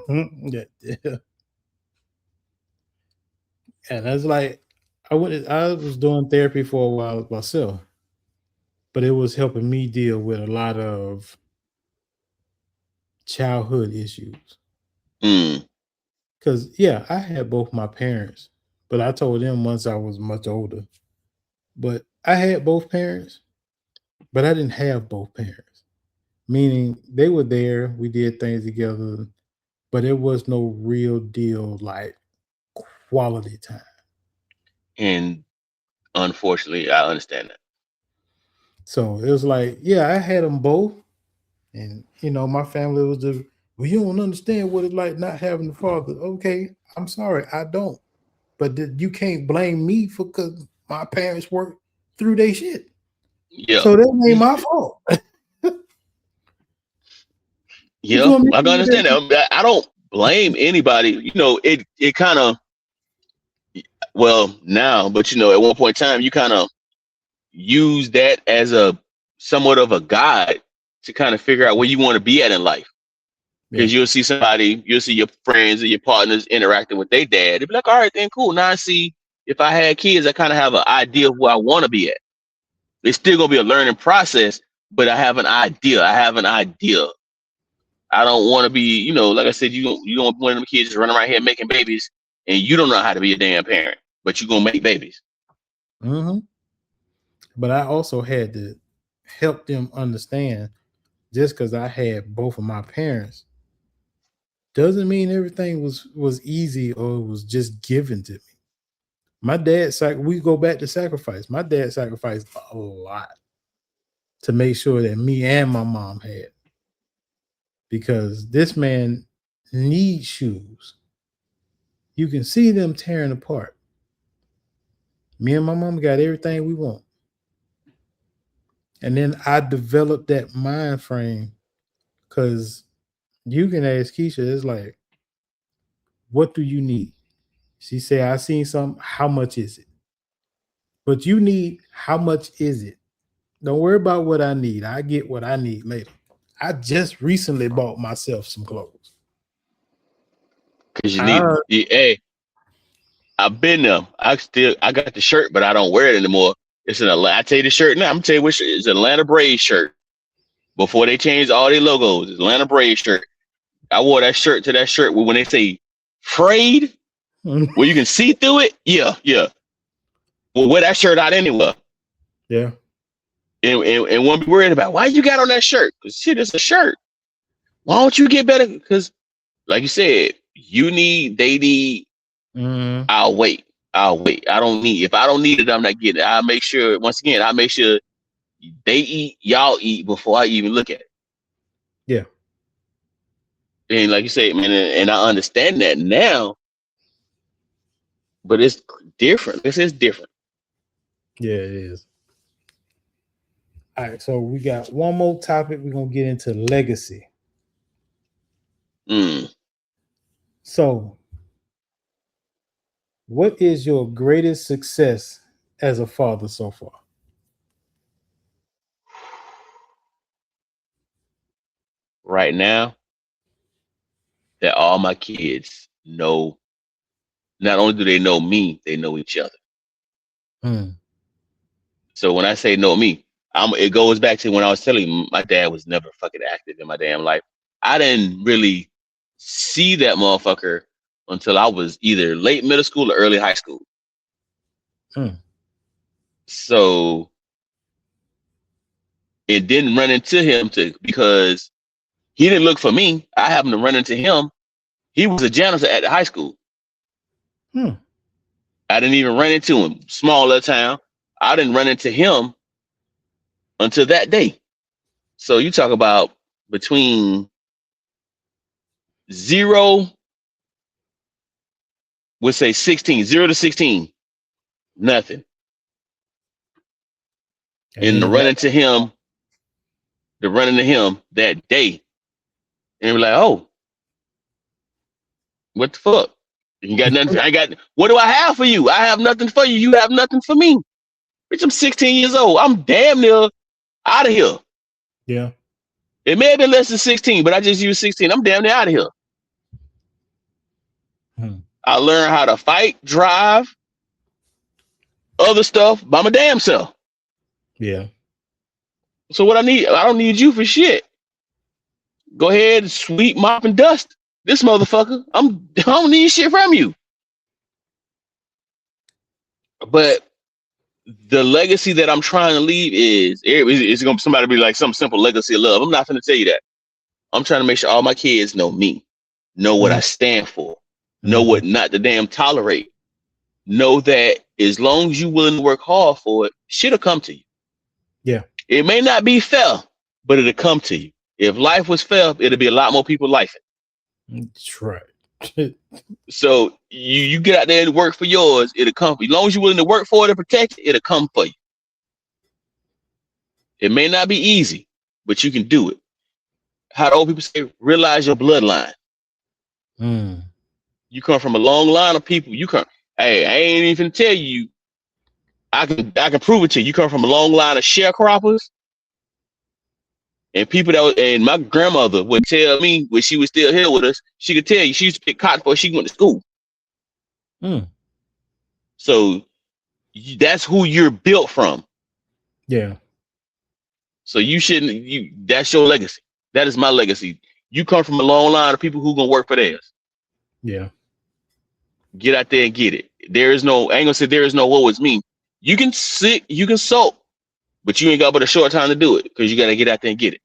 Speaker 1: Yeah. Yeah. And that's like I was doing therapy for a while myself, but it was helping me deal with a lot of childhood issues.
Speaker 2: Mm,
Speaker 1: Cause yeah, I had both my parents, but I told them once I was much older. But I had both parents, but I didn't have both parents. Meaning they were there, we did things together, but it was no real deal like quality time.
Speaker 2: and unfortunately, I understand that.
Speaker 1: So it was like, yeah, I had them both, and my family was just, well, you don't understand what it's like not having a father. Okay, I'm sorry, I don't. But you can't blame me for because my parents worked through their shit.
Speaker 2: Yeah.
Speaker 1: So that ain't my fault. What you
Speaker 2: Yeah,
Speaker 1: want me
Speaker 2: I
Speaker 1: to
Speaker 2: can
Speaker 1: do with
Speaker 2: understand
Speaker 1: that?
Speaker 2: that. I don't blame anybody. It kind of, well, now, but at one point in time, you kind of use that as a somewhat of a guide to kind of figure out where you want to be at in life.
Speaker 1: Yeah.
Speaker 2: Because you'll see your friends or your partners interacting with their dad. They'll be like, all right, then cool. Now I see, if I had kids, I kind of have an idea of where I want to be at. It's still gonna be a learning process, but I have an idea. I have an idea. I don't want to be, like I said, you don't want one of them kids just running around here making babies, and you don't know how to be a damn parent, but you're gonna make babies.
Speaker 1: Hmm. But I also had to help them understand just because I had both of my parents doesn't mean everything was easy or it was just given to me. My dad we go back to sacrifice. My dad sacrificed a lot to make sure that me and my mom had because this man needs shoes. You can see them tearing apart. Me and my mom got everything we want. And then I developed that mind frame because you can ask Keisha, it's like, what do you need? She said, I seen something. How much is it? But you need, how much is it? Don't worry about what I need. I get what I need later. I just recently bought myself some clothes.
Speaker 2: Because
Speaker 1: I,
Speaker 2: hey, I've been there. I got the shirt, but I don't wear it anymore. It's an I tell you the shirt now. I'm gonna tell you which shirt. It's an Atlanta Braves shirt. Before they changed all their logos, it's Atlanta Braves shirt. I wore that shirt to that shirt when they say frayed, where you can see through it. Yeah, yeah. Well, wear that shirt out anywhere.
Speaker 1: yeah,
Speaker 2: And won't be worried about why you got on that shirt. Because shit, it's a shirt. Why don't you get better? Because, like you said, they need,
Speaker 1: mm,
Speaker 2: I'll wait. I'll wait. I don't need, if I don't need it, I'm not getting it. I'll make sure, once again, I'll make sure they eat, y'all eat before I even look at it.
Speaker 1: yeah,
Speaker 2: And like you said, man, and I understand that now, but it's different. This is different.
Speaker 1: yeah. It is. All right, so we got one more topic. We're gonna get into legacy.
Speaker 2: Mm.
Speaker 1: So, what is your greatest success as a father so far?
Speaker 2: Right now, that all my kids know. Not only do they know me, they know each other.
Speaker 1: Hmm.
Speaker 2: So when I say know me, it goes back to when I was telling you my dad was never fucking active in my damn life. I didn't really see that motherfucker until I was either late middle school or early high school.
Speaker 1: Hmm.
Speaker 2: So it didn't run into him to because he didn't look for me. I happened to run into him. He was a janitor at the high school.
Speaker 1: Hmm.
Speaker 2: I didn't even run into him. Smaller town. I didn't run into him until that day. So you talk about between zero, would say 16, 0 to 16, nothing.
Speaker 1: And then
Speaker 2: And
Speaker 1: you got
Speaker 2: the running to him that day, and we're like, oh, what the fuck? You got nothing. I got. What do I have for you? I have nothing for you. You have nothing for me. Bitch, I'm 16 years old. I'm damn near out of here.
Speaker 1: yeah.
Speaker 2: It may have been less than 16, but I just used 16. I'm damn near out of here.
Speaker 1: Hmm.
Speaker 2: I learned how to fight, drive, other stuff by my damn self.
Speaker 1: Yeah.
Speaker 2: So what I don't need you for shit. Go ahead, sweep, mop, and dust. This motherfucker, I don't need shit from you. But the legacy that I'm trying to leave is it's gonna somebody be like some simple legacy of love. I'm not gonna tell you that. I'm trying to make sure all my kids know me, know what I stand for, know
Speaker 1: Mm-hmm.
Speaker 2: what not to damn tolerate. Know that as long as you're willing to work hard for it, shit'll come to you.
Speaker 1: Yeah.
Speaker 2: It may not be fair, but it'll come to you. If life was fair, it'll be a lot more people life it.
Speaker 1: That's right.
Speaker 2: So you get out there and work for yours, it'll come. As long as you're willing to work for it and protect it, it'll come for you. It may not be easy, but you can do it. How the old people say, realize your bloodline.
Speaker 1: Mm.
Speaker 2: You come from a long line of people. You come. Hey, I ain't even tell you. I can prove it to you. You come from a long line of sharecroppers and people and my grandmother would tell me when she was still here with us. She could tell you she used to pick cotton before she went to school.
Speaker 1: Mm.
Speaker 2: So that's who you're built from.
Speaker 1: Yeah.
Speaker 2: So you shouldn't. That's your legacy. That is my legacy. You come from a long line of people who gonna work for theirs.
Speaker 1: Yeah.
Speaker 2: Get out there and get it. There is no. I ain't gonna say there is no woe is me. You can sit. You can sulk, but you ain't got but a short time to do it because you gotta get out there and get it.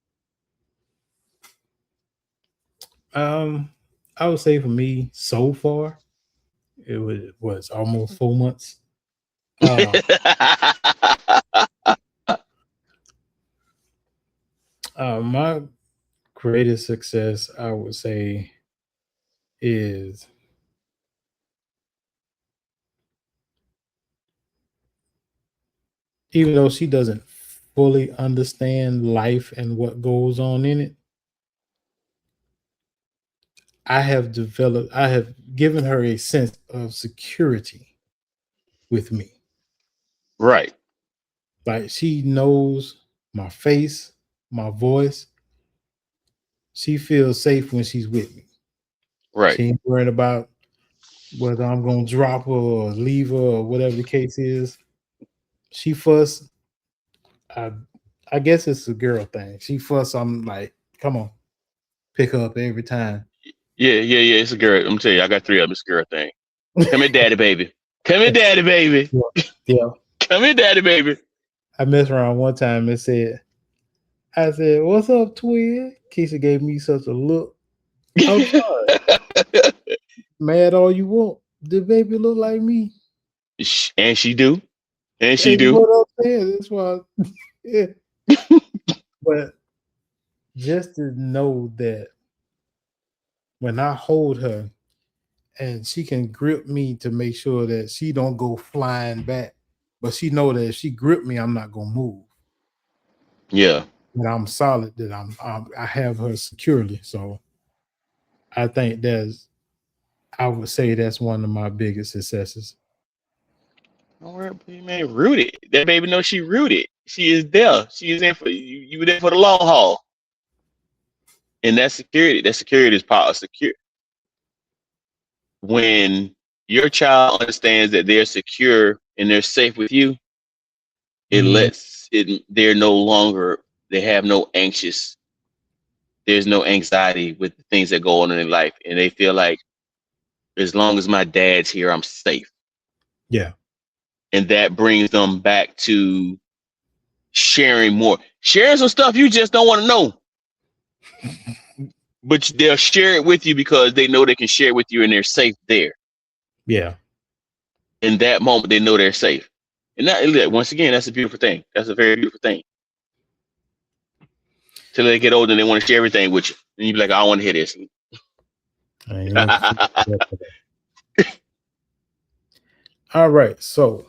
Speaker 1: Um, I would say for me, so far, it was almost 4 months. Uh, my greatest success, I would say, is even though she doesn't fully understand life and what goes on in it, I have given her a sense of security with me.
Speaker 2: Right.
Speaker 1: Like she knows my face, my voice. She feels safe when she's with me.
Speaker 2: Right.
Speaker 1: She ain't worried about whether I'm gonna drop her or leave her or whatever the case is. She fuss. I I guess it's a girl thing. She fuss. I'm like, come on, pick her up every time.
Speaker 2: Yeah. Yeah. Yeah. It's a girl. I'm gonna tell you, I got three of them. It's a girl thing. Come here, daddy, baby. Come here, daddy, baby.
Speaker 1: Yeah, yeah.
Speaker 2: Come here, daddy, baby.
Speaker 1: I messed around one time and I said, "What's up, twin?" Keisha gave me such a look. I'm sorry, mad all you want. The baby look like me.
Speaker 2: And she do. And she
Speaker 1: Hey,
Speaker 2: do.
Speaker 1: what up, man? That's why. Yeah. But just to know that when I hold her and she can grip me to make sure that she don't go flying back, but she know that if she grip me, I'm not gonna move.
Speaker 2: Yeah.
Speaker 1: that I'm solid, that I have her securely. So I think I would say that's one of my biggest successes.
Speaker 2: Don't worry, man. Rooted. That baby knows she rooted. She is there. She is in for you. You were there for the long haul. And that security. That security is power. Secure. When your child understands that they're secure and they're safe with you, it
Speaker 1: Mhm.
Speaker 2: lets it. They're no longer. They have no anxious. There's no anxiety with the things that go on in their life, and they feel like as long as my dad's here, I'm safe.
Speaker 1: Yeah.
Speaker 2: And that brings them back to sharing more, sharing some stuff you just don't want to know, but they'll share it with you because they know they can share it with you and they're safe there.
Speaker 1: Yeah.
Speaker 2: In that moment, they know they're safe. And that, once again, that's a beautiful thing. That's a very beautiful thing. Till they get older and they want to share everything with you. And you be like, I don't want to hear this.
Speaker 1: I ain't no All right. So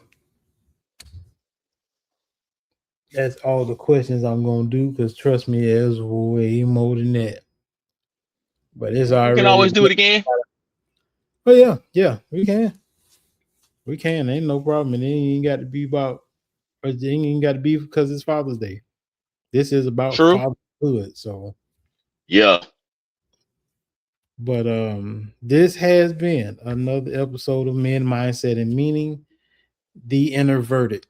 Speaker 1: that's all the questions I'm gonna do because trust me, there's way more than that. But it's
Speaker 2: We can
Speaker 1: already.
Speaker 2: always do it again.
Speaker 1: Oh yeah, yeah, we can. We can. Ain't no problem. And it ain't got to be about. It ain't got to be because it's Father's Day. This is about
Speaker 2: True.
Speaker 1: fatherhood. So,
Speaker 2: Yeah.
Speaker 1: but this has been another episode of Men Mindset and Meaning, the Inner Verdict.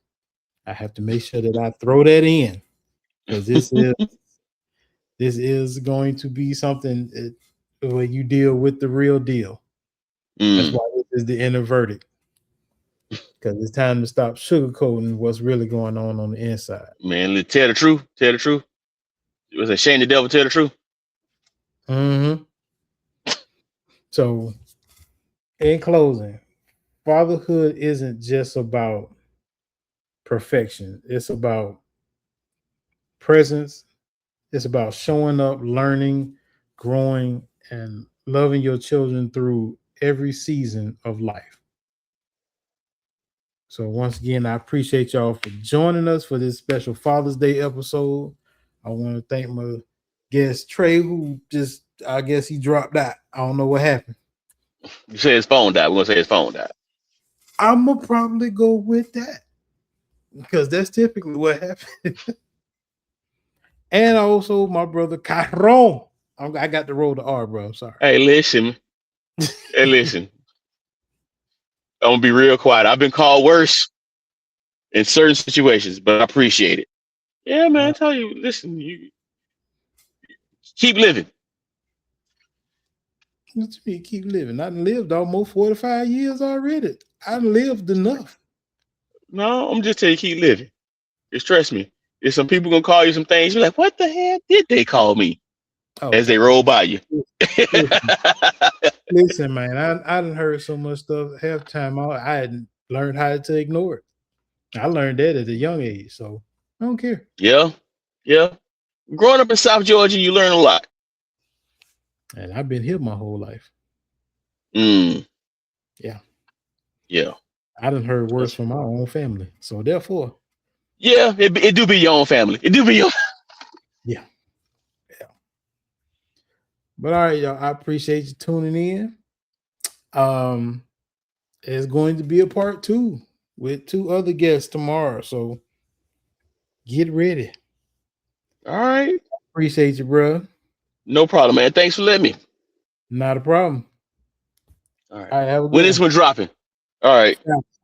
Speaker 1: I have to make sure that I throw that in because this is going to be something where you deal with the real deal. That's
Speaker 2: Mm,
Speaker 1: why this is the Inner Verdict because it's time to stop sugarcoating what's really going on the inside.
Speaker 2: man, tell the truth. Tell the truth. It was a shame the devil tell the truth.
Speaker 1: Mm-hmm. So, in closing, fatherhood isn't just about perfection. It's about presence. It's about showing up, learning, growing, and loving your children through every season of life. So once again, I appreciate y'all for joining us for this special Father's Day episode. I want to thank my guest Trey, who just I guess he dropped out. I don't know what happened.
Speaker 2: You say his phone died. We're gonna say his phone died.
Speaker 1: I'm gonna probably go with that because that's typically what happened. And also my brother Chiron. I got to roll the R, bro. I'm sorry.
Speaker 2: Hey, listen. Hey, listen. I'm gonna be real quiet. I've been called worse in certain situations, but I appreciate it. Yeah, man. I
Speaker 1: Uh,
Speaker 2: tell you, listen. You keep living.
Speaker 1: let me keep living. I done lived almost 45 years already. I done lived enough.
Speaker 2: No, I'm just telling you, keep living. Just trust me. There's some people gonna call you some things. You're like, what the hell did they call me? As they
Speaker 1: Okay.
Speaker 2: roll by you.
Speaker 1: Listen, listen, man. I done heard so much stuff. Half the time I hadn't learned how to ignore it. I learned that at a young age, so I don't care.
Speaker 2: Yeah, yeah. Growing up in South Georgia, you learn a lot.
Speaker 1: And I've been here my whole life.
Speaker 2: Mm,
Speaker 1: Yeah.
Speaker 2: yeah.
Speaker 1: I done heard words
Speaker 2: That's,
Speaker 1: from my own family. So therefore,
Speaker 2: yeah, it do be your own family. It do be your.
Speaker 1: yeah. Yeah. But all right, y'all. I appreciate you tuning in. Um, there's going to be a part two with two other guests tomorrow. So get ready.
Speaker 2: All right.
Speaker 1: Appreciate you, bro.
Speaker 2: No problem, man. Thanks for letting me.
Speaker 1: Not a problem.
Speaker 2: All right.
Speaker 1: All right, have a
Speaker 2: When
Speaker 1: good
Speaker 2: this
Speaker 1: one.
Speaker 2: one dropping? All right.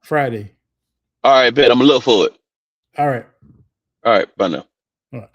Speaker 1: Friday.
Speaker 2: All right, bet. I'm gonna look for it.
Speaker 1: All right.
Speaker 2: All right. Bye now.
Speaker 1: All right.